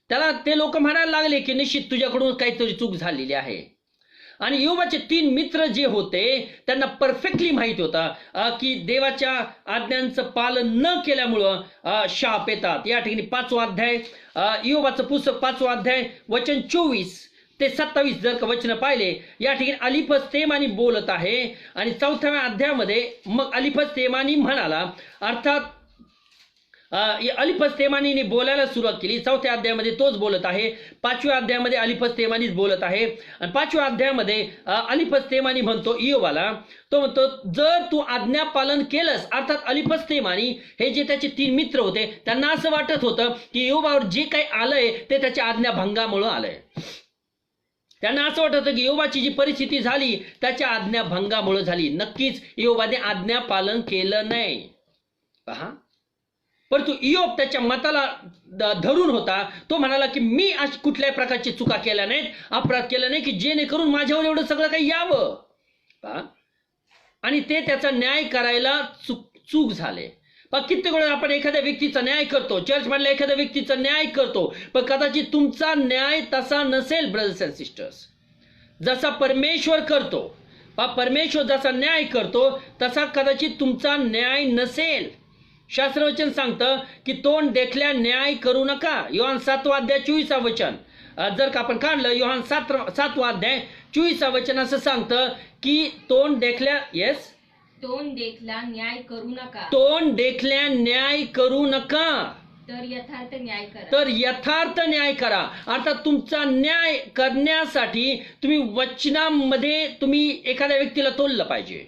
त्याला ते लोक म्हणायला लागले की निश्चित तुझ्याकडून काहीतरी चूक झालेली आहे. आणि इयोबाचे 3 मित्र जे होते त्यांना परफेक्टली माहिती होता की देवाच्या आज्ञांचं पालन न केल्यामुळं शाप येतात. या ठिकाणी 5वा अध्याय, इयोबाचं पुस्तक 5वा अध्याय वचन 24 ते 27 जर का वचन पाहिले, या ठिकाणी अलिफज तेमानी बोलत आहे. आणि 4व्या अध्यायामध्ये मग अलिफज तेमानी म्हणाला, अर्थात अलिफज तेमानीने बोलायला सुरुवात केली. 4थ्या अध्यायामध्ये तोच बोलत आहे. 5व्या अध्यायामध्ये अलिफज तेमानीच बोलत आहे. आणि 5व्या अध्यायामध्ये अलिफज तेमानी म्हणतो इयोबाला, तो म्हणतो जर तू आज्ञा पालन केलंस, अर्थात अलिफज तेमानी हे जे त्याचे 3 मित्र होते त्यांना असं वाटत होतं की इयोबावर जे काही आलंय ते त्याच्या आज्ञाभंगामुळे आलंय. त्यांना असं वाटत होतं की इयोबाची जी परिस्थिती झाली त्याच्या आज्ञाभंगामुळे झाली. नक्कीच इयोबाने आज्ञा पालन केलं नाही. पहा, परंतु इयोब त्याच्या मताला धरून होता. तो म्हणाला की मी आज कुठल्याही प्रकारची चुका केल्या नाहीत, अपराध केला नाही की जेणेकरून माझ्यावर एवढं सगळं काही यावं. पहा, आणि ते त्याचा न्याय करायला चूक झाले. पण कित्येक वेळा आपण एखाद्या व्यक्तीचा न्याय करतो, चर्च मधल्या एखाद्या व्यक्तीचा न्याय करतो, पण कदाचित तुमचा न्याय तसा नसेल. ब्रदर्स अँड सिस्टर्स, जसा परमेश्वर करतो, परमेश्वर जसा न्याय करतो तसा कदाचित तुमचा न्याय नसेल. शास्त्रवचन सांगतं की तोंड देखल्या न्याय करू नका. योहान 7वा अध्याय 24 वचन जर का आपण काढलं, योहान 7वा अध्याय 24 वचन असं सांगतं की तोंड देखल्या, येस, तोंड देखला न्याय करू नका, तोंड देखल्या न्याय करू नका, तर यथार्थ न्याय करा. तर यथार्थ न्याय करा. अर्थात तुमचा न्याय करण्यासाठी तुम्ही वचनामध्ये तुम्ही एखाद्या व्यक्तीला तोललं पाहिजे.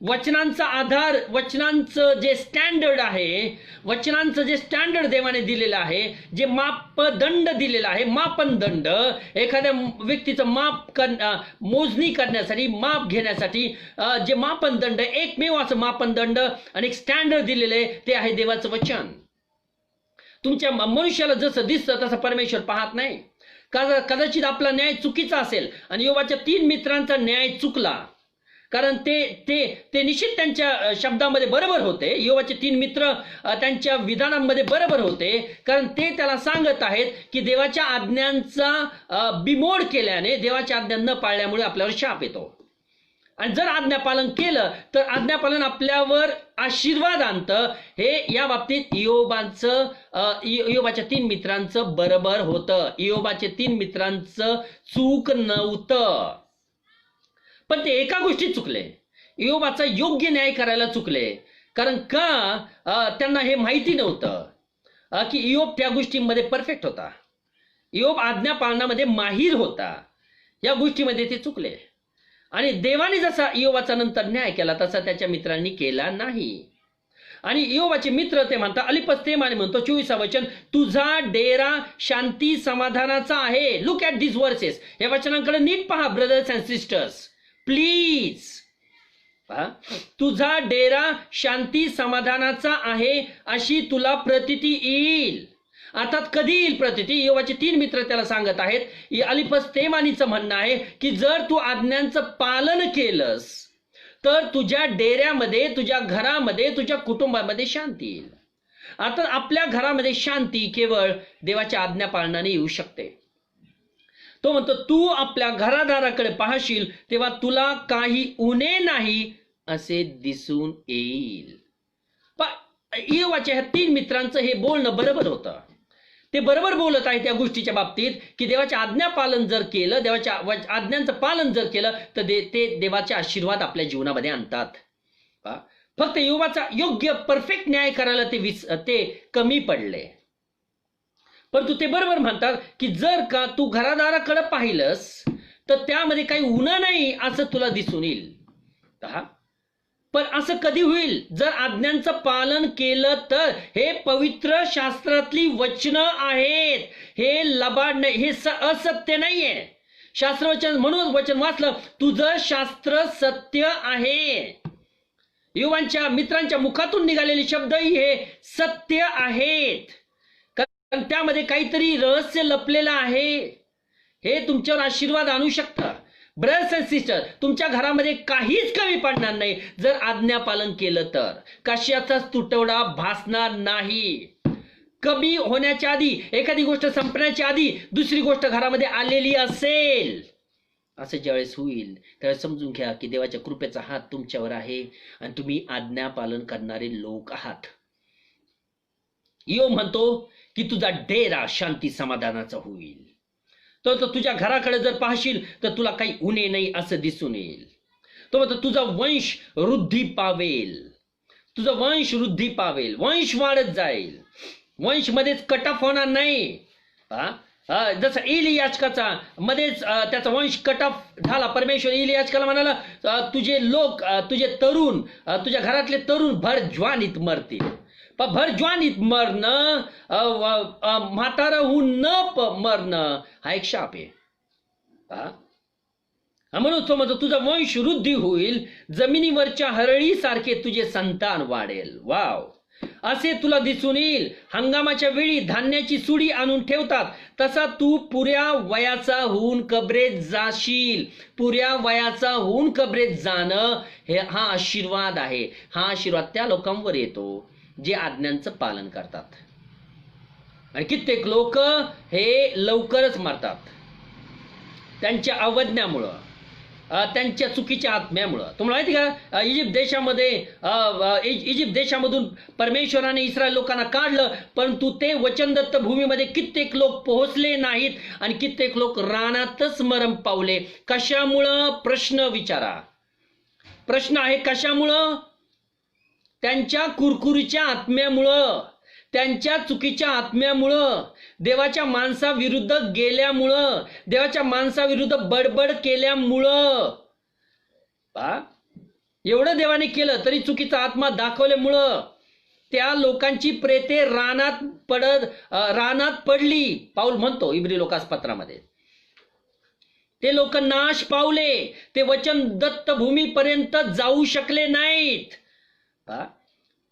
वचनांचा आधार, वचनांचं जे स्टँडर्ड आहे, वचनांचं जे स्टँडर्ड देवाने दिलेलं आहे, जे मापदंड दिलेला आहे, मापनदंड, एखाद्या व्यक्तीचं मोजणी करण्यासाठी, माप घेण्यासाठी जे मापनदंड, एकमेव असं मापनदंड आणि एक स्टँडर्ड दिलेले ते आहे देवाचं वचन. तुमच्या मनुष्याला जसं दिसतं तसं परमेश्वर पाहत नाही. कदाचित आपला न्याय चुकीचा असेल आणि इयोबाच्या 3 मित्रांचा न्याय चुकला, कारण ते निश्चित त्यांच्या शब्दामध्ये बरोबर होते. इयोबाचे 3 मित्र त्यांच्या विधानांमध्ये बरोबर होते, कारण ते त्याला सांगत आहेत की देवाच्या आज्ञांचा बिमोड केल्याने, देवाच्या आज्ञा न पाळल्यामुळे आपल्यावर शाप येतो. आणि जर आज्ञापालन केलं तर आज्ञापालन आपल्यावर आशीर्वाद आणतं. हे या बाबतीत इयोबाच्या 3 मित्रांचं बरोबर होतं. इयोबाच्या 3 मित्रांचं चूक नव्हतं. पण ते एका गोष्टीत चुकले, इयोबाचा योग्य न्याय करायला चुकले. कारण का त्यांना हे माहिती नव्हतं की इयोब त्या गोष्टींमध्ये परफेक्ट होता, इयोब आज्ञा पाळण्यामध्ये माहीर होता. या गोष्टीमध्ये ते चुकले आणि देवाने जसा इयोबाचा नंतर न्याय केला तसा त्याच्या मित्रांनी केला नाही. आणि इयोबाचे मित्र ते म्हणतात, अलिपस तेमाने म्हणतो 24 वचन, तुझा डेरा शांती समाधानाचा आहे. Look at this versus. या वचनांकडे नीट पहा ब्रदर्स अँड सिस्टर्स प्लीज. तुझा डेरा शांती समाधानाचा आहे अशी तुला प्रतीती येईल. अर्थात कधी येईल प्रतीती? इयोबाचे 3 मित्र त्याला सांगत आहेत. अलिपस तेमानीचं म्हणणं आहे की जर तू आज्ञांचं पालन केलंस तर तुझ्या डेऱ्यामध्ये, तुझ्या घरामध्ये, तुझ्या कुटुंबामध्ये शांती येईल. आता आपल्या घरामध्ये शांती केवळ देवाच्या आज्ञा पालनाने येऊ शकते. तो म्हणतो तू आपल्या घरादाराकडे पाहशील तेव्हा तुला काही उणे नाही असे दिसून येईल. इयोबाच्या ह्या 3 मित्रांचं हे बोलणं बरोबर होतं. ते बरोबर बोलत आहे त्या गोष्टीच्या बाबतीत की देवाच्या आज्ञा पालन जर केलं, देवाच्या आज्ञांचं पालन जर केलं तर ते देवाचे आशीर्वाद आपल्या जीवनामध्ये आणतात. फक्त इयोबाचा योग्य परफेक्ट न्याय करायला ते कमी पडले. परंतु ते बरोबर म्हणतात की जर का तू घरादाराकडे पाहिलंस तर त्यामध्ये काही उणं नाही असं तुला दिसून येईल. पण असं कधी होईल? जर आज्ञांचं पालन केलं तर. हे पवित्र शास्त्रातली वचनं आहेत, हे लबाड नाही, हे असत्य नाहीये. शास्त्रवचन म्हणून वचन वाचलं, तुझं शास्त्र सत्य आहे. इयोबाच्या मित्रांच्या मुखातून निघालेले शब्दही हे सत्य आहेत, कारण त्यामध्ये काहीतरी रहस्य लपलेलं आहे. हे तुमच्यावर आशीर्वाद आणू शकतं. ब्रदर्स अँड सिस्टर, तुमच्या घरामध्ये काहीच कमी पडणार नाही जर आज्ञा पालन केलं तर. कशाचाच तुटवडा भासणार नाही. कमी होण्याच्या आधी, एखादी गोष्ट संपण्याच्या आधी दुसरी गोष्ट घरामध्ये आलेली असेल, असं ज्यावेळेस होईल त्यावेळेस समजून घ्या की देवाच्या कृपेचा हात तुमच्यावर आहे आणि तुम्ही आज्ञा पालन करणारे लोक आहात. इयोब म्हणतो की तुझा डेरा शांती समाधानाचा होईल. तर तुझ्या घराकडे जर पाहशील तर तुला काही उणे नाही असं दिसून येईल. तो म्हणतो तुझा वंश वृद्धी पावेल, तुझा वंश वृद्धी पावेल, वंश वाढत जाईल, वंश मध्येच कट ऑफ होणार नाही. जसं एली याचकाचा मध्येच त्याचा वंश कट ऑफ झाला. परमेश्वर एली याचकाला म्हणाला तुझे लोक, तुझे तरुण, तुझ्या घरातले तरुण भर ज्वानीत मरतील. भर ज्वानीत मरणं, म्हातारा होऊन न मरणं हा एक शाप आहे. म्हणून तो म्हणतो तुझा वंश वृद्धी होईल, जमिनीवरच्या हरळीसारखे तुझे संतान वाढेल. वाव, असे तुला दिसून येईल. हंगामाच्या वेळी धान्याची सुडी आणून ठेवतात तसा तू पुऱ्या वयाचा होऊन कबरेत जाशील. पुऱ्या वयाचा होऊन कबरेत जाणं हा आशीर्वाद आहे. हा आशीर्वाद त्या लोकांवर येतो जे आज्ञांचं पालन करतात. आणि कित्येक लोक हे लवकरच मरतात त्यांच्या अवज्ञामुळं, त्यांच्या चुकीच्या आत्म्यामुळं. तुम्हाला माहिती का, इजिप्त देशामधून परमेश्वराने इस्रायल लोकांना काढलं, परंतु ते वचनदत्त भूमीमध्ये कित्येक लोक पोहोचले नाहीत आणि कित्येक लोक रानातच मरण पावले. कशामुळं? प्रश्न विचारा. प्रश्न आहे कशामुळं? त्यांच्या कुरकुरीच्या आत्म्यामुळं, त्यांच्या चुकीच्या आत्म्यामुळं, देवाच्या माणसाविरुद्ध गेल्यामुळं, देवाच्या माणसाविरुद्ध बडबड केल्यामुळं. एवढं देवाने केलं तरी चुकीचा आत्मा दाखवल्यामुळं त्या लोकांची प्रेते रानात पडली. पाऊल म्हणतो इब्री लोकास पत्रामध्ये, ते लोक नाश पावले, ते वचन दत्त भूमीपर्यंत जाऊ शकले नाहीत.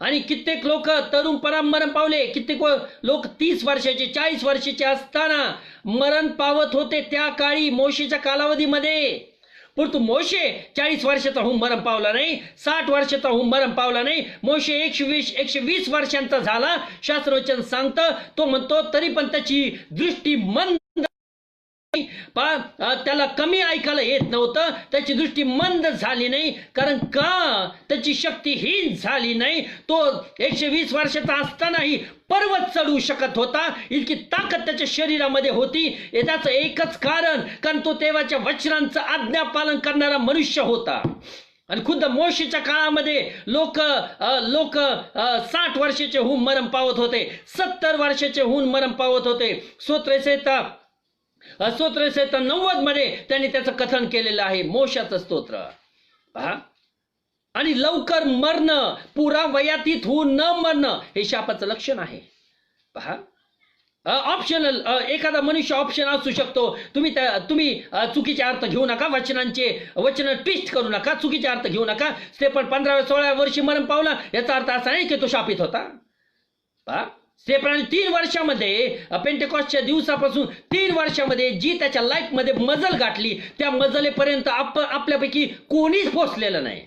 आणि कित्येक लोक तरुणपणा मरण पावले. कित्येक लोक 30 वर्षाचे 40 वर्षाचे असताना मरण पावत होते त्या काळी, मोशेच्या कालावधीमध्ये. परंतु मोशे 40 वर्षाचा होऊन मरण पावला नाही, 60 वर्षाचा होऊन मरण पावला नाही. मोशे 120 वर्षांचा झाला. शास्त्रवचन सांगतं, तो म्हणतो तरी पण त्याची दृष्टी मंद त्याला कमी ऐकायला येत नव्हतं, त्याची दृष्टी मंद झाली नाही. कारण का त्याची शक्ती हीन झाली नाही. तो 120 वर्षाचा असतानाही पर्वत चढवू शकत होता. इतकी ताकद त्याच्या शरीरामध्ये होती. त्याचं एकच कारण तो देवाच्या वचनांचं आज्ञापालन करणारा मनुष्य होता. आणि खुद्द मोशेच्या काळामध्ये लोक 60 वर्षाचे होऊन मरण पावत होते, 70 वर्षाचे होऊन मरण पावत होते. स्तोत्रसंहिता 90 मध्ये त्यांनी त्याचं कथन केलेलं आहे, मोशाचं स्तोत्र. पहा, आणि लवकर मरणं, पुरा वयातीत होऊन न मरणं हे शापाचं लक्षण आहे. पहा, ऑप्शनल एखादा मनुष्य ऑप्शन असू शकतो. तुम्ही चुकीचे अर्थ घेऊ नका, वचन ट्विस्ट करू नका, चुकीचे अर्थ घेऊ नका. स्टेफन 15-16 वर्षी मरण पावला, याचा अर्थ असा नाही की तो शापित होता. पहा, स्टेफन 3 वर्षामध्ये, पेंटेकॉस्टच्या दिवसापासून 3 वर्षामध्ये जी त्याच्या लाईफ मध्ये मजल गाठली, त्या मजलेपर्यंत आपल्यापैकी कोणीच पोचलेलं नाही.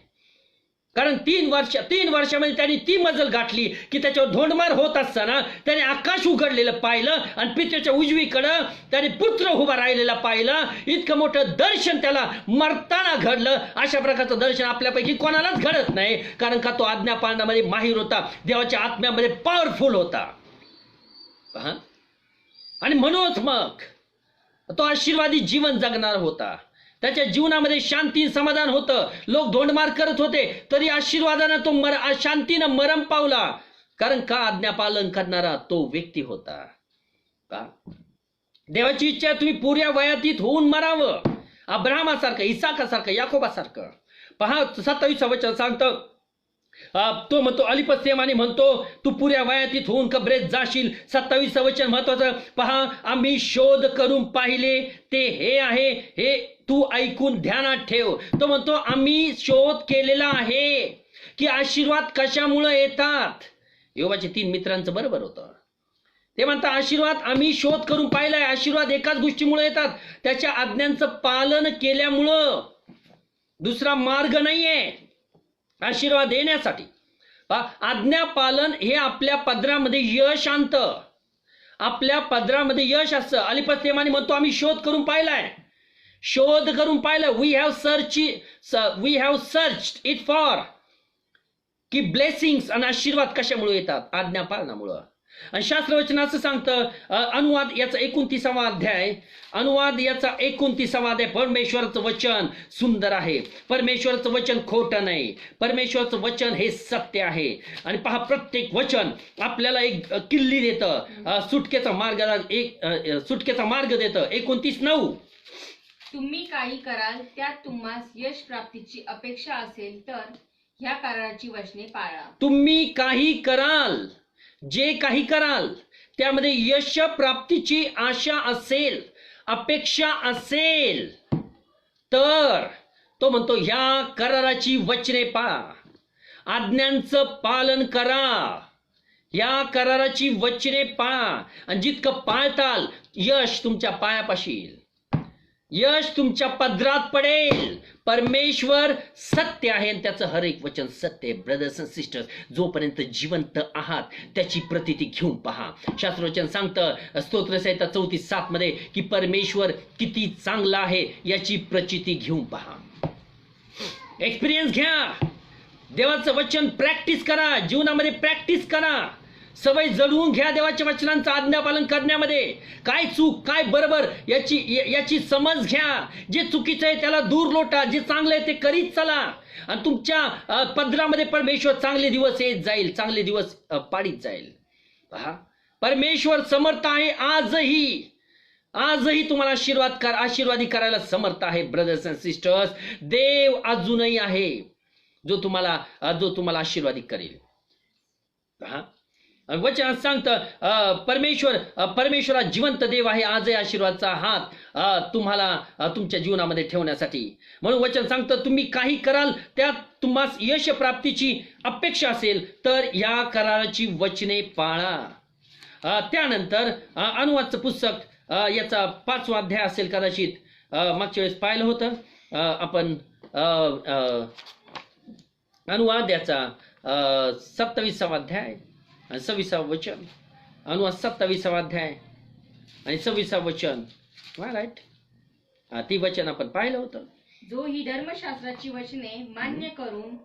कारण 3 वर्षामध्ये त्यांनी ती मजल गाठली की त्याच्यावर धोंडमार होत असताना त्याने आकाश उघडलेलं पाहिलं आणि पित्याच्या उजवीकडं त्याने पुत्र उभा राहिलेला पाहिलं. इतकं मोठं दर्शन त्याला मरताना घडलं. अशा प्रकारचं दर्शन आपल्यापैकी कोणालाच घडत नाही, कारण का तो आज्ञापालनामध्ये माहीर होता, देवाच्या आत्म्यामध्ये पॉवरफुल होता. आणि म्हणूनच मग तो आशीर्वादी जीवन जगणार होता. त्याच्या जीवनामध्ये शांती समाधान होतं. लोक धोंडमार करत होते तरी आशीर्वादानं तो शांतीनं मरण पावला. कारण का आज्ञापालन करणारा तो व्यक्ती होता. का देवाची इच्छा तुम्ही पुऱ्या वयातीत होऊन मरावं, अब्राहमासारखं, इसाकासारखं, याकोबासारखं. पहा, 27 वचन सांगतं, तो म्हणतो अलिपस्तेमानी म्हणतो तू पुऱ्या वयातीत होऊन कब्रेत जाशील. 27 वचन महत्वाचं. पहा, आम्ही शोध करून पाहिले ते हे आहे, हे तू ऐकून ध्यानात ठेव. तो म्हणतो आम्ही शोध केलेला आहे की आशीर्वाद कशामुळे येतात. योबाच्या 3 मित्रांचं बरोबर होतं. ते म्हणतात आशीर्वाद आम्ही शोध करून पाहिलाय. आशीर्वाद एकाच गोष्टीमुळे येतात, त्याच्या आज्ञांचं पालन केल्यामुळं. दुसरा मार्ग नाहीये आशीर्वाद येण्यासाठी. आज्ञा पालन हे आपल्या पदरामध्ये यश आणतं, आपल्या पदरामध्ये यश असतं. अलिपस्तेमानी म्हणतो आम्ही शोध करून पाहिलाय, शोध करून पाहिलं. We have search it for, की ब्लेसिंग्स आणि आशीर्वाद कशामुळे येतात, आज्ञा पालनामुळं. आणि शास्त्रवचन असं सांगतं, अनुवाद याचा 29वा अध्याय, अनुवाद याचा 29वा अध्याय. परमेश्वराचं वचन सुंदर आहे, परमेश्वराचं वचन खोटं नाही, परमेश्वराचं वचन हे सत्य आहे. आणि पहा, प्रत्येक वचन आपल्याला एक किल्ली देतं, सुटकेचा मार्ग देतं. 29:9. तुम्ही काही कराल त्यात तुम्हास यश प्राप्तीची अपेक्षा असेल तर ह्या कराराची वचने पाळा. तुम्ही काही कराल, जे काही कराल त्यामध्ये यश प्राप्तीची आशा असेल, अपेक्षा असेल तर तो म्हणतो ह्या कराराची वचने पाळा, आज्ञांचं पालन करा, या कराराची वचने पाळा. आणि जितकं पाळताल यश तुमच्या पायापाशी येईल, यश तुमच्या पदरात पडेल. परमेश्वर सत्य आहे आणि त्याचं हर एक वचन सत्य आहे. ब्रदर्स अँड सिस्टर्स, जोपर्यंत जिवंत आहात त्याची प्रतीती घेऊन पहा. शास्त्रवचन सांगतं स्तोत्रसंहिता 34:7 मध्ये की परमेश्वर किती चांगला आहे याची प्रचिती घेऊन पहा. एक्सपिरियन्स घ्या, देवाचं वचन प्रॅक्टिस करा, जीवनामध्ये प्रॅक्टिस करा, सवय जडवून घ्या देवाच्या वचनांचं आज्ञापालन करण्यामध्ये. काय चूक काय बरोबर याची समज घ्या. जे चुकीचं आहे त्याला दूर लोटा, जे चांगलं आहे ते करीत चला. आणि तुमच्या पदरामध्ये परमेश्वर चांगले दिवस येत जाईल, चांगले दिवस पाडीत जाईल. पहा, परमेश्वर समर्थ आहे. आजही तुम्हाला आशीर्वादी करायला समर्थ आहे. ब्रदर्स अँड सिस्टर्स, देव अजूनही आहे जो तुम्हाला आशीर्वादी करेल. पहा, वचन सांगतं परमेश्वरा जिवंत देव आहे, आजही आशीर्वादाचा हात तुम्हाला तुमच्या जीवनामध्ये ठेवण्यासाठी. म्हणून वचन सांगतं तुम्ही काही कराल त्यात तुम्हास यश प्राप्तीची अपेक्षा असेल तर या कराराची वचने पाळा. त्यानंतर अनुवादचं पुस्तक याचा 5वा अध्याय असेल कदाचित, मागच्या वेळेस पाहिलं होतं आपण. अनुवाद याचा 27वा अध्याय आणि 26वा वचन. अनुवाद 27वा अध्याय आणि 26वा वचन. राईट, ती वचन आपण पाहिलं होतं. जो ही धर्मशास्त्राची वचने मान्य करून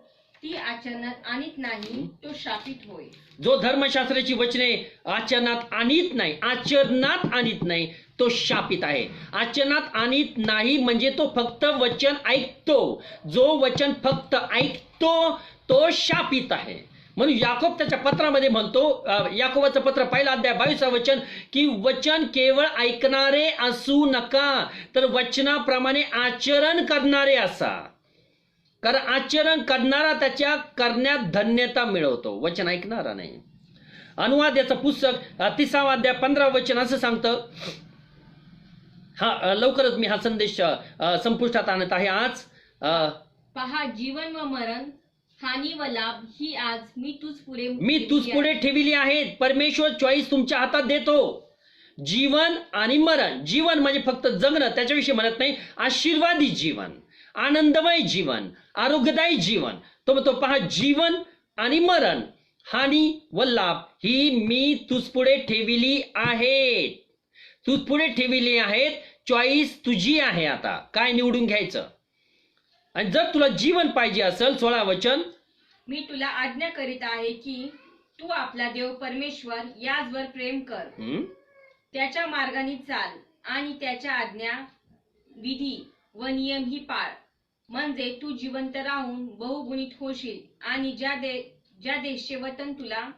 ती आचरणात आणीत नाही तो शापित होय. जो धर्मशास्त्राची वचने आचरणात आणीत नाही तो शापित आहे. आचरणात आणीत नाही म्हणजे तो फक्त वचन ऐकतो. जो वचन फक्त ऐकतो तो शापित आहे. म्हणून याकोब त्याच्या पत्रामध्ये म्हणतो, याकोबाचं पत्र 1 अध्याय 22 वचन, की वचन केवळ ऐकणारे असू नका, तर वचनाप्रमाणे आचरण करणारे असा. कारण आचरण करणारा त्याच्या करण्यात धन्यता मिळवतो, वचन ऐकणारा नाही. अनुवाद याचं पुस्तक 3 अध्याय 15 वचन असं सांगतं. लवकरच मी हा संदेश संपुष्टात आणत आहे आज. पहा, जीवन व मरण, हानी व लाभ ही आज मी तुझ पुढे ठेवली आहेत. परमेश्वर चॉईस तुमच्या हातात देतो. जीवन आणि मरण. जीवन म्हणजे फक्त जगणं, त्याच्याविषयी म्हणत नाही. आशीर्वादी जीवन, आनंदमय जीवन, आरोग्यदायी जीवन. तो म्हणतो पहा, जीवन आणि मरण, हानी व लाभ ही मी तुझ पुढे ठेवली आहेत. तुझ पुढे ठेवली आहेत. चॉईस तुझी आहे. आता काय निवडून घ्यायचं. आणि जर तुला जीवन पाहिजे असेल, 16 वचन, मी तुला आज्ञा करीत आहे की तू आपला देव परमेश्वर याचवर प्रेम कर, त्याच्या मार्गाने चाल आणि त्याच्या आज्ञा, विधी व नियम ही पाळ, म्हणजे तू जिवंत राहून बहुगुणित होशील आणि ज्या देशचे वतन तुला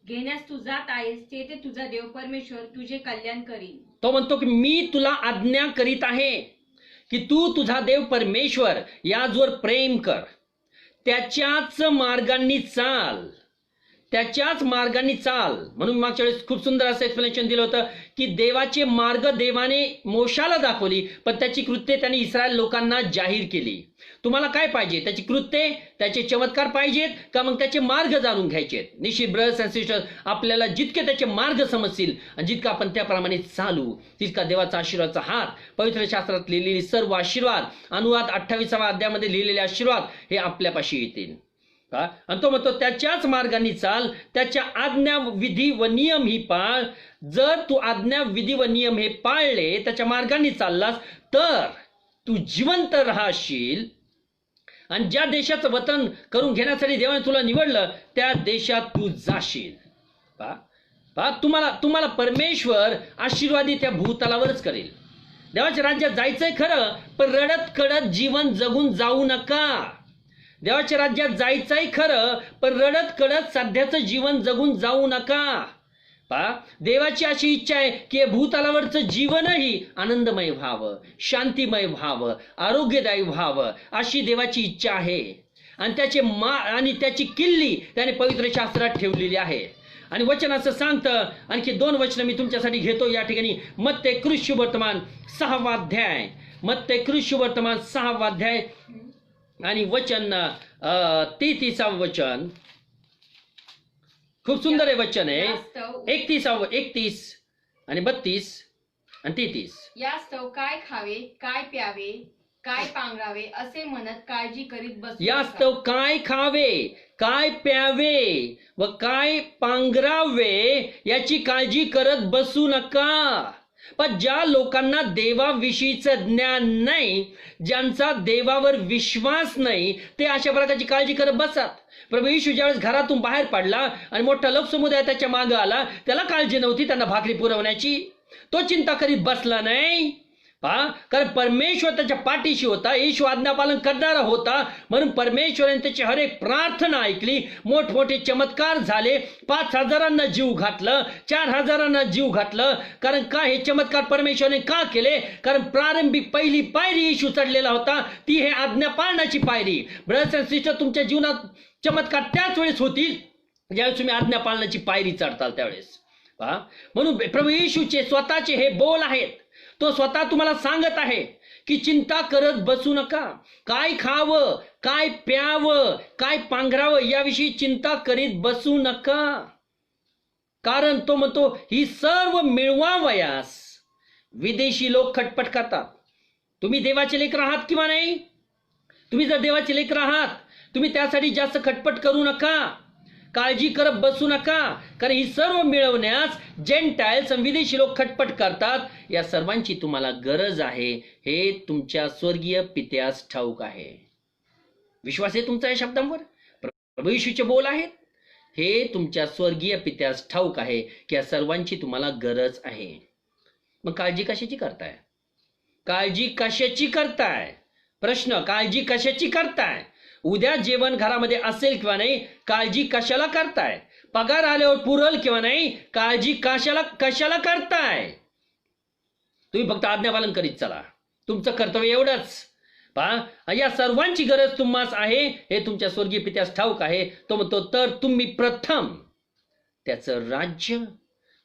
घेण्यास तू जात आहेस तेथे तुझा देव परमेश्वर तुझे कल्याण करील. तो म्हणतो की मी तुला आज्ञा करीत आहे की तू तुझा देव परमेश्वर याचवर प्रेम कर, त्याच्याच मार्गांनी चाल. म्हणून मागच्या वेळेस खूप सुंदर असं एक्सप्लेनेशन दिलं होतं की देवाचे मार्ग देवाने मोशाला दाखवली, पण त्याची कृत्ये त्यांनी इस्रायल लोकांना जाहीर केली. तुम्हाला काय पाहिजे? त्याची कृत्ये, त्याचे चमत्कार पाहिजेत का मग त्याचे मार्ग जाणून घ्यायचेत? निश्चित ब्रदर्स अँड सिस्टर्स, आपल्याला जितके त्याचे मार्ग समजतील आणि जितका आपण त्याप्रमाणे चालू, तितका देवाचा आशीर्वादाचा हात, पवित्र शास्त्रात लिहिलेली सर्व आशीर्वाद, अनुवाद 28व्या अध्यायामध्ये लिहिलेले आशीर्वाद हे आपल्यापाशी येतील. आणि तो म्हणतो त्याच्याच मार्गाने चाल, त्याच्या आज्ञा, विधी व नियम ही पाळ. जर तू आज्ञा, विधी व नियम हे पाळले, त्याच्या मार्गाने चाललास, तर तू जिवंत राहशील आणि ज्या देशाचं वतन करून घेण्यासाठी देवाने तुला निवडलं त्या देशात तू जाशील. तुम्हाला परमेश्वर आशीर्वादी त्या भूतलावरच करेल. देवाच्या राज्यात जायचंय खरं, पण रडत कडत जीवन जगून जाऊ नका. देवाच्या राज्यात जायचंय खरं, पण रडत कडत सध्याचं जीवन जगून जाऊ नका. देवाची अशी इच्छा आहे की भूतलावरचं जीवनही आनंदमय व्हावं, शांतिमय व्हावं, आरोग्यदायी व्हावं, अशी देवाची इच्छा आहे. आणि त्याची किल्ली त्याने पवित्र शास्त्रात ठेवलेली आहे. आणि वचन असं सांगतं, आणखी 2 वचन मी तुमच्यासाठी घेतो या ठिकाणी. मत्ते कृष्यवर्तमान 6वा अध्याय, मत्ते कृष्यवर्तमान 6वा अध्याय आणि वचन 33 वचन. खूप सुंदर आहे वचन आहे. 31 आणि 32 आणि 33. यास्तव काय खावे, काय प्यावे, काय पांघरावे असे म्हणत काळजी करीत बसू. यास्तव काय खावे, काय प्यावे व काय पांघरावे याची काळजी करत बसू नका. पण ज्या लोकांना देवाविषयीचं ज्ञान नाही, ज्यांचा देवावर विश्वास नाही, ते अशा प्रकारची काळजी करत बसतात. प्रभू येशू ज्यावेळेस घरातून बाहेर पडला आणि मोठा लोकसमुदाय त्याच्या मागे आला, त्याला काळजी नव्हती त्यांना भाकरी पुरवण्याची. तो चिंता करीत बसला नाही. कारण परमेश्वर त्याच्या पाठीशी होता. येशू आज्ञापालन करणारा होता. म्हणून परमेश्वराने त्याची हर एक प्रार्थना ऐकली. मोठमोठे चमत्कार झाले. 5000 जीव घातलं, 4000 जीव घातलं. कारण का हे चमत्कार परमेश्वराने का केले? कारण प्रारंभिक पहिली पायरी येशू चढलेला होता, ती हे आज्ञा पाळण्याची पायरी. ब्रदर्स अँड सिस्टर, तुमच्या जीवनात चमत्कार त्याच वेळेस होतील ज्यावेळेस तुम्ही आज्ञा पाळण्याची पायरी चढताल त्यावेळेस. म्हणून प्रभू येशूचे स्वतःचे हे बोल आहेत. तो स्वतः तुम्हाला सांगत आहे की चिंता करत बसू नका. काय खावं, काय प्यावं, काय पांघरावं याविषयी चिंता करीत बसू नका. कारण तो म्हणतो ही सर्व मिळवावयास विदेशी लोक खटपट करतात. तुम्ही देवाचे लेकर आहात किंवा नाही? तुम्ही जर देवाचे लेकर आहात, तुम्ही त्यासाठी जास्त खटपट करू नका. काळजी करत बसू नका, कारण ही सर्व मिळवण्यास जेंटाइल्स आणि विदेशी लोक खटपट करतात. या सर्वांची तुम्हाला गरज आहे, हे तुमच्या स्वर्गीय पित्यास ठाऊक आहे. विश्वास आहे तुमचा या शब्दांवर? प्रभू येशूचे बोल आहेत. हे तुमच्या स्वर्गीय पित्यास ठाऊक आहे की या सर्वांची तुम्हाला गरज आहे. मग काळजी कशाची करताय? काळजी कशाची करताय? प्रश्न, काळजी कशाची करताय? उद्या जेवण घरामध्ये असेल किंवा नाही, काळजी कशाला करताय? पगार आल्यावर पुरल किंवा नाही, काळजी कशाला करताय? तुम्ही फक्त आज्ञापालन करीत चला. तुमचं कर्तव्य एवढंच. पहा, या सर्वांची गरज तुम्हास आहे हे तुमच्या स्वर्गीय पित्यास ठाऊक आहे. तो म्हणतो, तर तुम्ही प्रथम त्याचं राज्य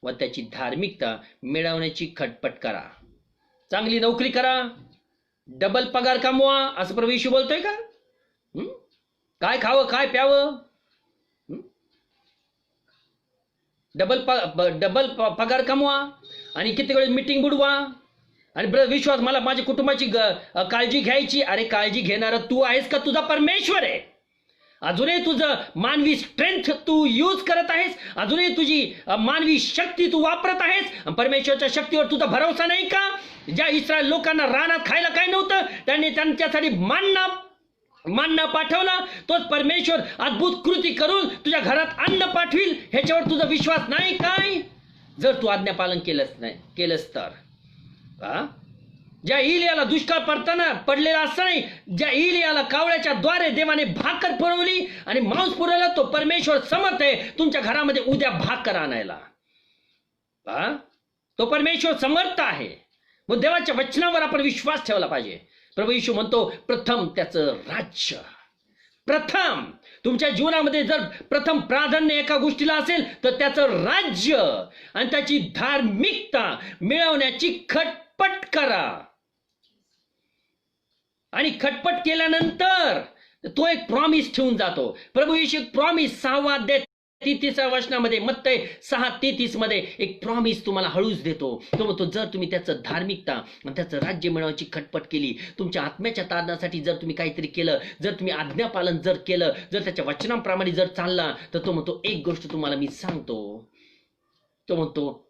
व त्याची धार्मिकता मिळवण्याची खटपट करा. चांगली नोकरी करा, डबल पगार कमवा, असं प्रभू येशू बोलतोय का? काय खावं, काय प्यावं? डबल पगार कमवा आणि किती वेळ मीटिंग बुडवा आणि विश्वास, मला माझ्या कुटुंबाची काळजी घ्यायची. अरे काळजी घेणारा तू आहेस का तुझा परमेश्वर आहे? अजूनही तुझं मानवी स्ट्रेंथ तू यूज करत आहेस? अजूनही तुझी मानवी शक्ती तू वापरत आहेस? परमेश्वरच्या शक्तीवर तुझा भरोसा नाही का? ज्या इस्रायल लोकांना रानात खायला काय नव्हतं, त्यांनी त्यांच्यासाठी मान्ना पाठवला, तोच परमेश्वर अद्भुत कृती करून तुझ्या घरात अन्न पाठविल. ह्याच्यावर तुझा विश्वास नाही काय? जर तू आज्ञापालन केलंस तर. ज्या इलियाला दुष्काळ पडलेला असता नाही, ज्या इलियाला कावळ्याच्या द्वारे देवाने भाकर पुरवली आणि मांस पुरवला, तो परमेश्वर समर्थ आहे तुमच्या घरामध्ये उद्या भाकर आणायला. तो परमेश्वर समर्थ आहे. मग देवाच्या वचनावर आपण विश्वास ठेवला पाहिजे. प्रभू येशू म्हणतो, प्रथम त्याचं राज्य. प्रथम तुमच्या जीवनामध्ये जर प्रथम प्राधान्य एका गोष्टीला असेल तर त्याचं राज्य आणि त्याची धार्मिकता मिळवण्याची खटपट करा. आणि खटपट केल्यानंतर तो एक प्रॉमिस ठेवून जातो. प्रभू येशू एक प्रॉमिस 6व्या अध्याय 33व्या वचनामध्ये, मत्तई 6:33 मध्ये एक प्रॉमिस तुम्हाला हळूच देतो. तो म्हणतो, जर तुम्ही त्याचं धार्मिकता आणि त्याचं राज्य मिळवण्याची खटपट केली, तुमच्या आत्म्याच्या तारणासाठी जर तुम्ही काहीतरी केलं, जर तुम्ही आज्ञापालन जर केलं, जर त्याच्या वचनांप्रमाणे जर चालला, तर तो म्हणतो, एक गोष्ट तुम्हाला मी सांगतो. तो म्हणतो,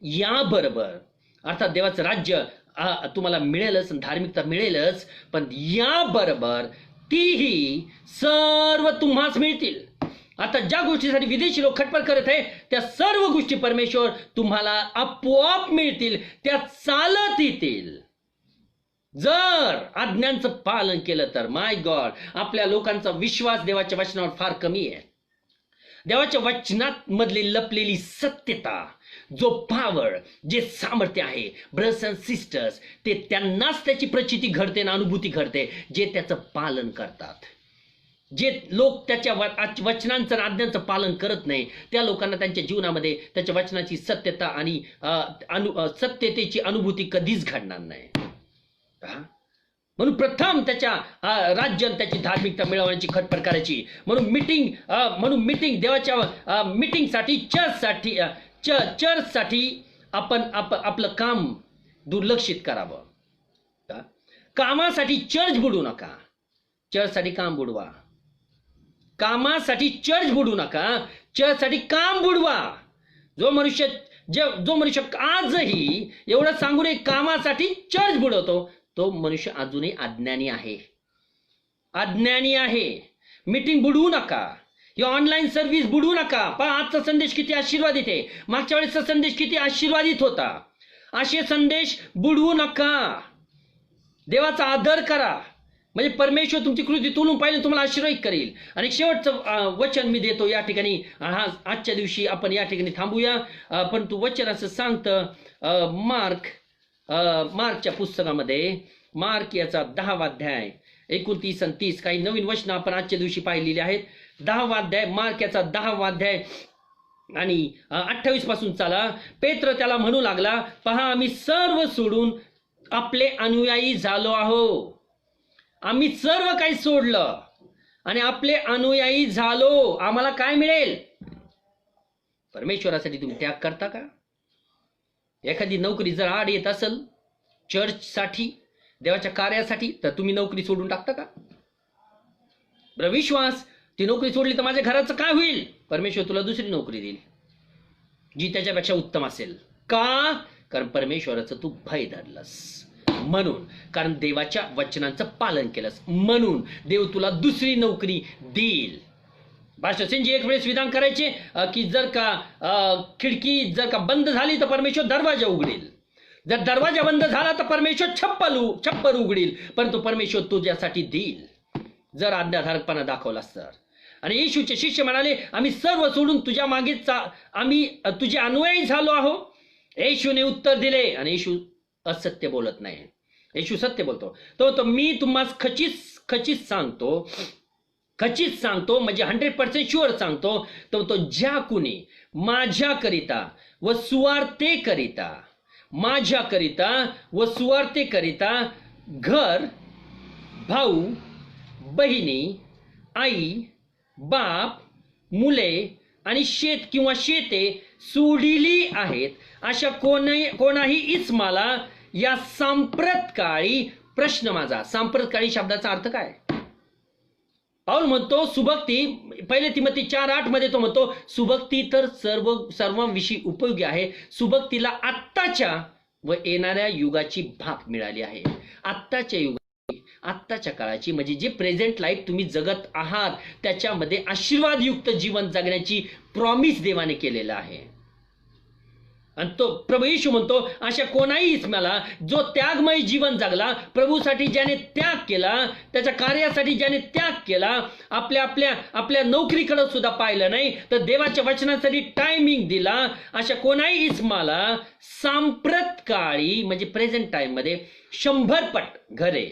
याबरोबर, अर्थात देवाचं राज्य तुम्हाला मिळेलच, धार्मिकता मिळेलच, पण याबरोबर तीही सर्व तुम्हास मिळतील. आता ज्या गोष्टीसाठी विदेशी लोक खटपट करत आहे, त्या सर्व गोष्टी परमेश्वर तुम्हाला आपोआप मिळतील, त्या चालत येतील. जर आज्ञांचं पालन केलं तर. माय गॉड, आपल्या लोकांचा विश्वास देवाच्या वचनावर फार कमी आहे. देवाच्या वचनात मधली लपलेली सत्यता, जो पावर, जे सामर्थ्य आहे, ब्रदर्स अँड सिस्टर्स, ते त्यांनाच त्याची प्रचिती घडते ना अनुभूती घडते, जे त्याचं पालन करतात. जे लोक त्याच्या वचनांचं आज्ञांचं पालन करत नाही, त्या लोकांना त्यांच्या जीवनामध्ये त्याच्या वचनाची सत्यता आणि सत्यतेची अनुभूती कधीच घडणार नाही. म्हणून प्रथम त्याच्या राज्य त्याची धार्मिकता मिळवण्याची खटपट करायची. म्हणून मीटिंग देवाच्या मीटिंगसाठी, चर्चसाठी आपण आपलं काम दुर्लक्षित करावं. कामासाठी चर्च बुडू नका, चर्चसाठी काम बुडवा. कामासाठी चर्च बुडू नका, चर्चसाठी काम बुडवा. जो मनुष्य आजही एवढं सांगून एक कामासाठी चर्च बुडवतो, तो मनुष्य अजूनही अज्ञानी आहे. मीटिंग बुडवू नका, ही ऑनलाईन सर्व्हिस बुडवू नका. पहा, आजचा संदेश किती आशीर्वादित आहे, मागच्या वेळेसचा संदेश किती आशीर्वादित होता. असे संदेश बुडवू नका. देवाचा आदर करा, म्हणजे परमेश्वर तुमची कृती तोलून पाहिजे तुम्हाला आशीर्वाद करेल. आणि शेवटचं वचन मी देतो या ठिकाणी. आजच्या दिवशी आपण या ठिकाणी थांबूया. परंतु वचन असं सांगतं, मार्कच्या पुस्तकामध्ये, मार्क याचा 10वा अध्याय 29 आणि 30, काही नवीन वचनं आपण आजच्या दिवशी पाहिलेली आहेत. 10वा अध्याय, मार्क याचा 10वा अध्याय आणि 28 पासून चाला. पेत्र त्याला म्हणू लागला, पहा, आम्ही सर्व सोडून आपले अनुयायी झालो आहो. आम्ही सर्व काही सोडलं आणि आपले अनुयायी झालो. आम्हाला काय मिळेल? परमेश्वरासाठी तुम्ही त्याग करता का? एखादी नोकरी जर आड येत असेल चर्चसाठी, देवाच्या कार्यासाठी, तर तुम्ही नोकरी सोडून टाकता का? विश्वास ती नोकरी सोडली तर माझ्या घराचं काय होईल? परमेश्वर तुला दुसरी नोकरी देईल जी त्याच्यापेक्षा उत्तम असेल. का? कारण परमेश्वराचं तू भय धरलंस म्हणून, कारण देवाच्या वचनांचं पालन केलंस म्हणून देव तुला दुसरी नोकरी देईल. भाषासेनजी एक वेळेस विधान करायचे की जर का खिडकी जर का बंद झाली तर परमेश्वर दरवाजा उघडेल, जर दरवाजा बंद झाला तर परमेश्वर छप्पर उघडील, परंतु परमेश्वर तुझ्यासाठी देईल जर आज्ञाधारकपणा दाखवलास तर. आणि येशूचे शिष्य म्हणाले, आम्ही सर्व सोडून तुझ्या मागेच आम्ही तुझे अनुयायी झालो आहो. येशूने उत्तर दिले, आणि येशू असत्य बोलत नाही, येशू सत्य बोलतो. तो मी तुम्हाला खचित सांगतो म्हणजे 100% शुअर सांगतो, तो ज्या कुणी माझ्याकरिता व सुवार्तेकरिता घर, भाऊ, बहिणी, आई, बाप, मुले आणि शेत किंवा शेते सोडिली आहेत, अशा कोणाही इस्माला या सांप्रतकाळी. प्रश्न माझा, सांप्रतकाळी शब्दाचा अर्थ काय? पाऊल म्हणतो सुभक्ती, पहिले तिमोथी 4:8 मध्ये तो म्हणतो सुभक्ती तर सर्वांविषयी उपयोगी आहे. सुभक्तीला आत्ताच्या व येणाऱ्या युगाची भाग मिळाली आहे. आत्ताच्या काळाची म्हणजे जे प्रेझेंट लाईफ तुम्ही जगत आहात त्याच्यामध्ये आशीर्वादयुक्त जीवन जगण्याची प्रॉमिस देवाने केलेला आहे. आणि तो प्रभू येशू म्हणतो अशा कोणाही इस्माला जो त्यागमय जीवन जगला, प्रभूसाठी ज्याने त्याग केला, त्याच्या कार्यासाठी ज्याने त्याग केला, आपल्या नोकरीकडे सुद्धा पाहिलं नाही, तर देवाच्या वचनासाठी टायमिंग दिला, अशा कोणाही इस्माला सांप्रतकाळी म्हणजे प्रेझेंट टाइम मध्ये 100 पट घरे,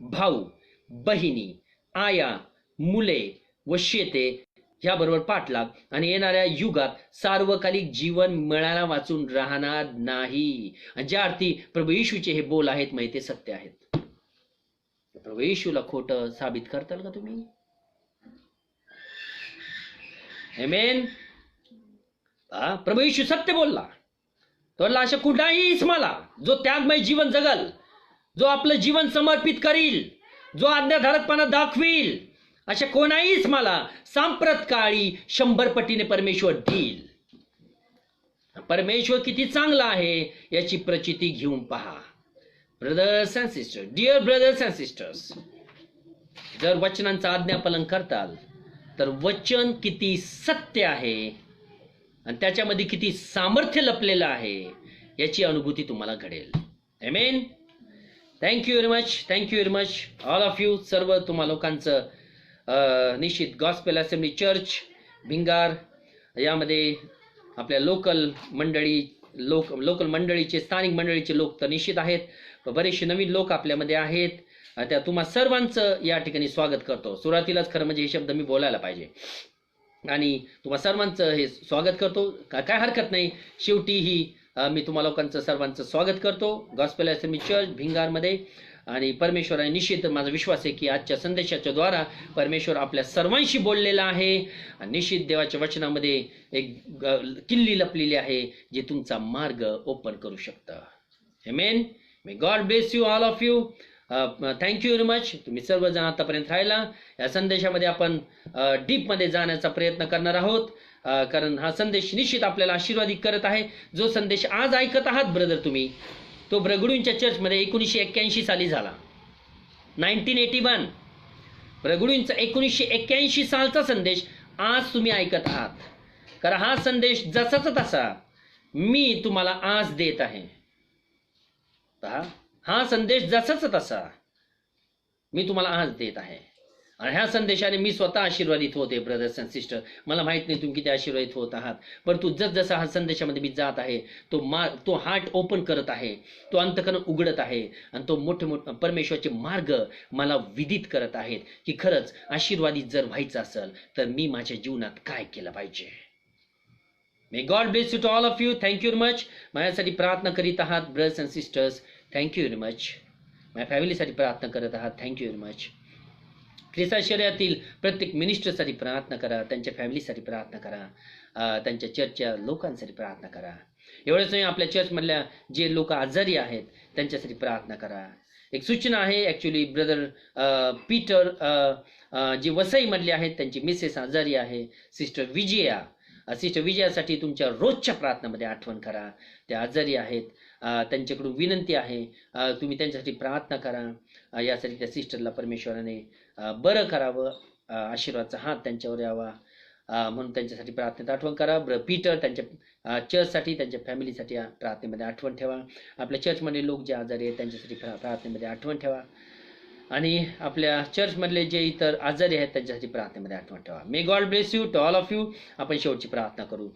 भाऊ, बहिणी, आया, मुले व शेते ह्याबरोबर पाठलाग आणि येणाऱ्या युगात सार्वकालिक जीवन मिळायला वाचून राहणार नाही. ज्या अर्थी प्रभू येशूचे हे बोल आहेत माहिती ते सत्य आहेत. प्रभू येशूला खोटं साबित करताल का तुम्ही? आमेन. प्रभू येशू सत्य बोलला. तो बोलला अशा कुठलाही इस्माला जो त्यागमय जीवन जगल, जो आपलं जीवन समर्पित करील, जो आज्ञाधारकपणा दाखवील, अशा कोणाहीच मला सांप्रतकाळी 100 पटीने परमेश्वर देईल. परमेश्वर किती चांगला आहे याची प्रचिती घेऊन पहा. Brothers and sisters, dear brothers and sisters, जर वचनांचं आज्ञापालन करताल तर वचन किती सत्य आहे आणि त्याच्यामध्ये किती सामर्थ्य लपलेलं आहे याची अनुभूती तुम्हाला घडेल. Amen. Thank you very much all of you. सर्व तुम्हा लोकांचं निश्चित गॉस्पेल असेंब्ली चर्च भिंगार यामध्ये आपल्या लोकल मंडळीचे, स्थानिक मंडळीचे लोक तर निश्चित आहेत, बरेचसे नवीन लोक आपल्यामध्ये आहेत. त्या तुम्हा सर्वांचं या ठिकाणी स्वागत करतो. सुरुवातीलाच खरं म्हणजे हे शब्द मी बोलायला पाहिजे आणि तुम्हा सर्वांचं हे स्वागत करतो. काय हरकत नाही, शेवटी ही मी तुम्हा लोकांचं सर्वांचं स्वागत करतो गॉस्पेल असेंब्ली चर्च भिंगारमध्ये. आणि परमेश्वराने निश्चित माझा विश्वास आहे की आजच्या संदेशाच्या द्वारा परमेश्वर आपल्या सर्वांशी बोललेला आहे आणि निश्चित देवाच्या वचनामध्ये एक किल्ली लपलेली आहे जे तुमचा मार्ग ओपन करू शकतं. Amen. May God bless you all of you. Thank you very much. तुम्ही सर्वजण आतापर्यंत राहिला. या संदेशामध्ये आपण डीपमध्ये जाण्याचा प्रयत्न करणार आहोत कारण हा संदेश निश्चित आपल्याला आशीर्वादित करत आहे. जो संदेश आज ऐकत आहात ब्रदर तुम्ही, तो ब्रगडूंच्या चर्चमध्ये 1981 साली झाला. 1981 ब्रगडूंचा 1981 सालचा संदेश आज तुम्ही ऐकत आहात. कारण हा संदेश जसाचा तसा मी तुम्हाला आज देत आहे. हा संदेश जसाचा तसा मी तुम्हाला आज देत आहे आणि ह्या संदेशाने मी स्वतः आशीर्वादित होते ब्रदर्स अँड सिस्टर. मला माहित नाही तुम्ही किती आशीर्वादित होत आहात, परंतु जसा हा संदेशामध्ये मी जात आहे तो हार्ट ओपन करत आहे, तो अंतकरण उघडत आहे आणि तो मोठे परमेश्वराचे मार्ग मला विदित करत आहेत की खरंच आशीर्वादित जर व्हायचं असेल तर मी माझ्या जीवनात काय केलं पाहिजे. May God bless you to all of you. Thank you very much. माझ्यासाठी प्रार्थना करीत आहात brothers and sisters, thank you very much. माझ्या फॅमिलीसाठी प्रार्थना करत आहात, थँक्यू व्हेरी मच. ख्रिस्ता शरीरातील प्रत्येक मिनिस्टरसाठी प्रार्थना करा, त्यांच्या फॅमिलीसाठी प्रार्थना करा, त्यांच्या चर्चच्या लोकांसाठी प्रार्थना करा. एवढंच नाही, आपल्या चर्चमधल्या जे लोक आजारी आहेत त्यांच्यासाठी प्रार्थना करा. एक सूचना आहे. ॲक्च्युली ब्रदर पीटर जी वसईमधले आहेत त्यांची मिसेस आजारी आहे. सिस्टर विजयासाठी तुमच्या रोजच्या प्रार्थनामध्ये आठवण करा. त्या आजारी आहेत. त्यांच्याकडून विनंती आहे तुम्ही त्यांच्यासाठी प्रार्थना करा. यासाठी त्या सिस्टरला परमेश्वराने बरं करावं, आशीर्वादाचा हात त्यांच्यावर यावा म्हणून त्यांच्यासाठी प्रार्थनेत आठवण करा. पीटर त्यांच्या चर्चसाठी, त्यांच्या फॅमिलीसाठी प्रार्थनेमध्ये आठवण ठेवा. आपल्या चर्चमधले लोक जे आजारी आहेत त्यांच्यासाठी प्रार्थनेमध्ये आठवण ठेवा. आणि आपल्या चर्चमधले जे इतर आजारी आहेत त्यांच्यासाठी प्रार्थनेमध्ये आठवण ठेवा. May God bless you to all of you. आपण शेवटची प्रार्थना करू.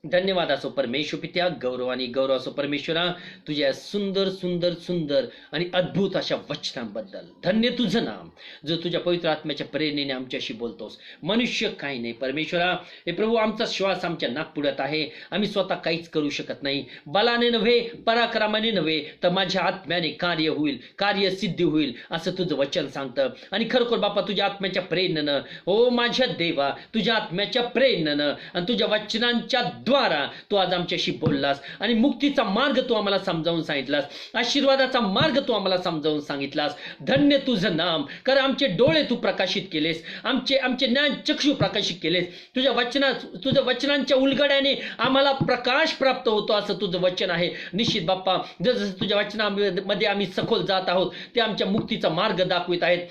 धन्यवाद असो परमेश्वर पित्या, गौरव आणि गौरव असो परमेश्वरा तुझ्या सुंदर सुंदर सुंदर आणि अद्भुत अशा वचनांबद्दल. धन्य तुझं नाम, जो तुझ्या पवित्र आत्म्याच्या प्रेरणेने आमच्याशी बोलतोस. मनुष्य काही नाही परमेश्वरा. हे प्रभू, आमचा श्वास आमच्या नाकपुड्यात आहे. आम्ही स्वतः काहीच करू शकत नाही. बलाने नव्हे, पराक्रमाने नव्हे, तर माझ्या आत्म्याने कार्य होईल, कार्यसिद्धी होईल असं तुझं वचन सांगतं. आणि खरोखर बापा तुझ्या आत्म्याच्या प्रेरणेनं, ओ माझ्या देवा, तुझ्या आत्म्याच्या प्रेरणेनं आणि तुझ्या वचनांच्या द्वारा तू आज आमच्याशी बोललास आणि मुक्तीचा मार्ग तू आम्हाला समजावून सांगितलास. आशीर्वादाचा मार्ग तू आम्हाला समजावून सांगितलास. धन्य तुझं नाम. कारण आमचे डोळे तू प्रकाशित केलेस, आमचे ज्ञान चक्षु प्रकाशित केलेस. तुझ्या वचनांच्या उलगड्याने आम्हाला प्रकाश प्राप्त होतो असं तुझं वचन आहे. निश्चित बाप्पा, जसं तुझ्या वचनामध्ये आम्ही सखोल जात आहोत ते आमच्या मुक्तीचा मार्ग दाखवित आहेत,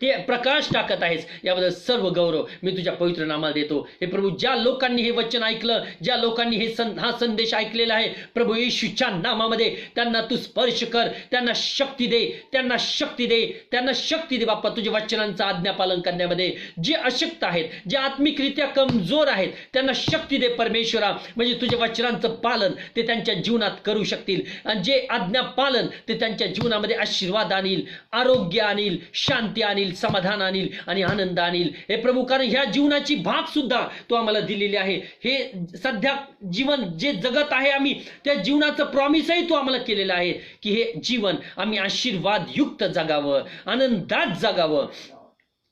ते प्रकाश टाकत आहेस. याबद्दल सर्व गौरव मी तुझ्या पवित्र नामाला देतो. हे प्रभू, ज्या लोकांनी हे वचन ऐकलं, ज्या लोकांनी हा संदेश ऐकलेला आहे, प्रभू येशूच्या नामामध्ये त्यांना तू स्पर्श कर. त्यांना शक्ती दे, त्यांना शक्ती दे बाप्पा तुझ्या वचनांचं आज्ञापालन करण्यामध्ये. जे अशक्त आहेत, जे आत्मिकरित्या कमजोर आहेत, त्यांना शक्ती दे परमेश्वरा. म्हणजे तुझ्या वचनांचं पालन ते त्यांच्या जीवनात करू शकतील. आणि जे आज्ञापालन ते त्यांच्या जीवनामध्ये आशीर्वाद आणील, आरोग्य आणील, शांती आणील, समाधान आणील आणि आनंद आणील. हे प्रभू, कारण ह्या जीवनाची भाग सुद्धा तू आम्हाला दिलेली आहे. हे सध्या जीवन जे जगत आहे आम्ही, त्या जीवनाचं प्रॉमिसही तू आम्हाला केलेलं आहे की हे जीवन आम्ही आशीर्वाद युक्त जगावं, आनंदात जगावं,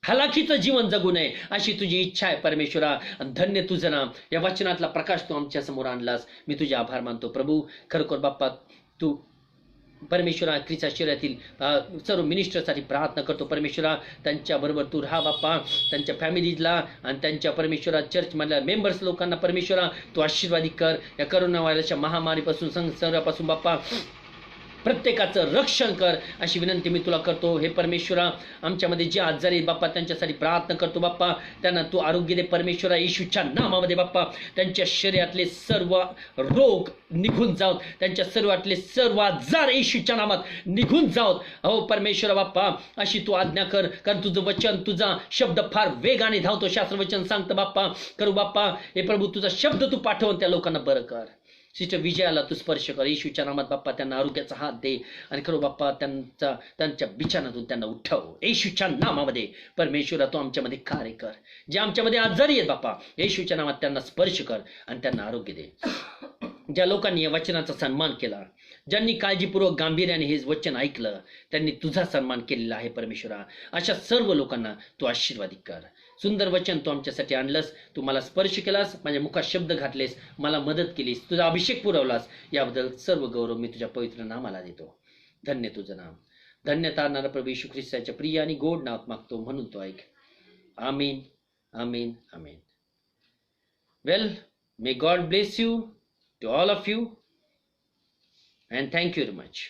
हलाखीचं जीवन जगू नये अशी तुझी इच्छा आहे परमेश्वरा. धन्य तुझं नाम. या वचनातला प्रकाश तू आमच्या समोर आणलास. मी तुझे आभार मानतो प्रभू. खरोखर बाप्पा तू परमेश्वरा ख्रिस्ता शरीरातील सर्व मिनिस्टरसाठी प्रार्थना करतो परमेश्वरा. त्यांच्याबरोबर तू राहा बाप्पा. त्यांच्या फॅमिलीजला आणि त्यांच्या परमेश्वरा चर्चमधल्या मेंबर्स लोकांना परमेश्वरा तू आशीर्वादित कर. या करोना व्हायरसच्या महामारीपासून संसर्गापासून बाप्पा प्रत्येकाचं रक्षण कर अशी विनंती मी तुला करतो. हे परमेश्वरा, आमच्यामध्ये जे आजारी बाप्पा त्यांच्यासाठी प्रार्थना करतो बाप्पा. त्यांना तू आरोग्य दे परमेश्वरा येशूच्या नामामध्ये बाप्पा. त्यांच्या शरीरातले सर्व रोग निघून जावत, त्यांच्या शरीरातले सर्व आजार येशूच्या नामात निघून जावत. हो परमेश्वरा बाप्पा, अशी तू आज्ञा कर. कारण तुझं वचन, तुझा शब्द फार वेगाने धावतो. शास्त्रवचन सांगतं बाप्पा. करू बाप्पा हे प्रभू, तुझा शब्द तू पाठवून त्या लोकांना बरं कर. सिस्टर विजयाला तू स्पर्श कर येशूच्या नामात बाप्पा. त्यांना आरोग्याचा हात दे आणि खरं बाप्पा त्यांच्या बिछानातून त्यांना उठव येशूच्या नामामध्ये. परमेश्वरा तू आमच्यामध्ये कार्य कर. जे आमच्यामध्ये आजारी आहेत बाप्पा, येशूच्या नामात त्यांना स्पर्श कर आणि त्यांना आरोग्य दे. ज्या लोकांनी या वचनाचा सन्मान केला, ज्यांनी काळजीपूर्वक गांभीर्याने हे वचन ऐकलं, त्यांनी तुझा सन्मान केलेला आहे परमेश्वरा. अशा सर्व लोकांना तू आशीर्वादित कर. सुंदर वचन तू आमच्यासाठी आणलंस. तू मला स्पर्श केलास, माझ्या मुखात शब्द घातलेस, मला मदत केलीस, तुझा अभिषेक पुरवलास. याबद्दल सर्व गौरव मी तुझ्या पवित्र नामाला देतो. धन्य तुझं नाम. धन्य तारणारा प्रभू येशू ख्रिस्ताच्या प्रिय आणि गोड नावात मागतो म्हणून तो ऐक. Amen, amen, amen. Well, may God bless you to all of you and thank you very much.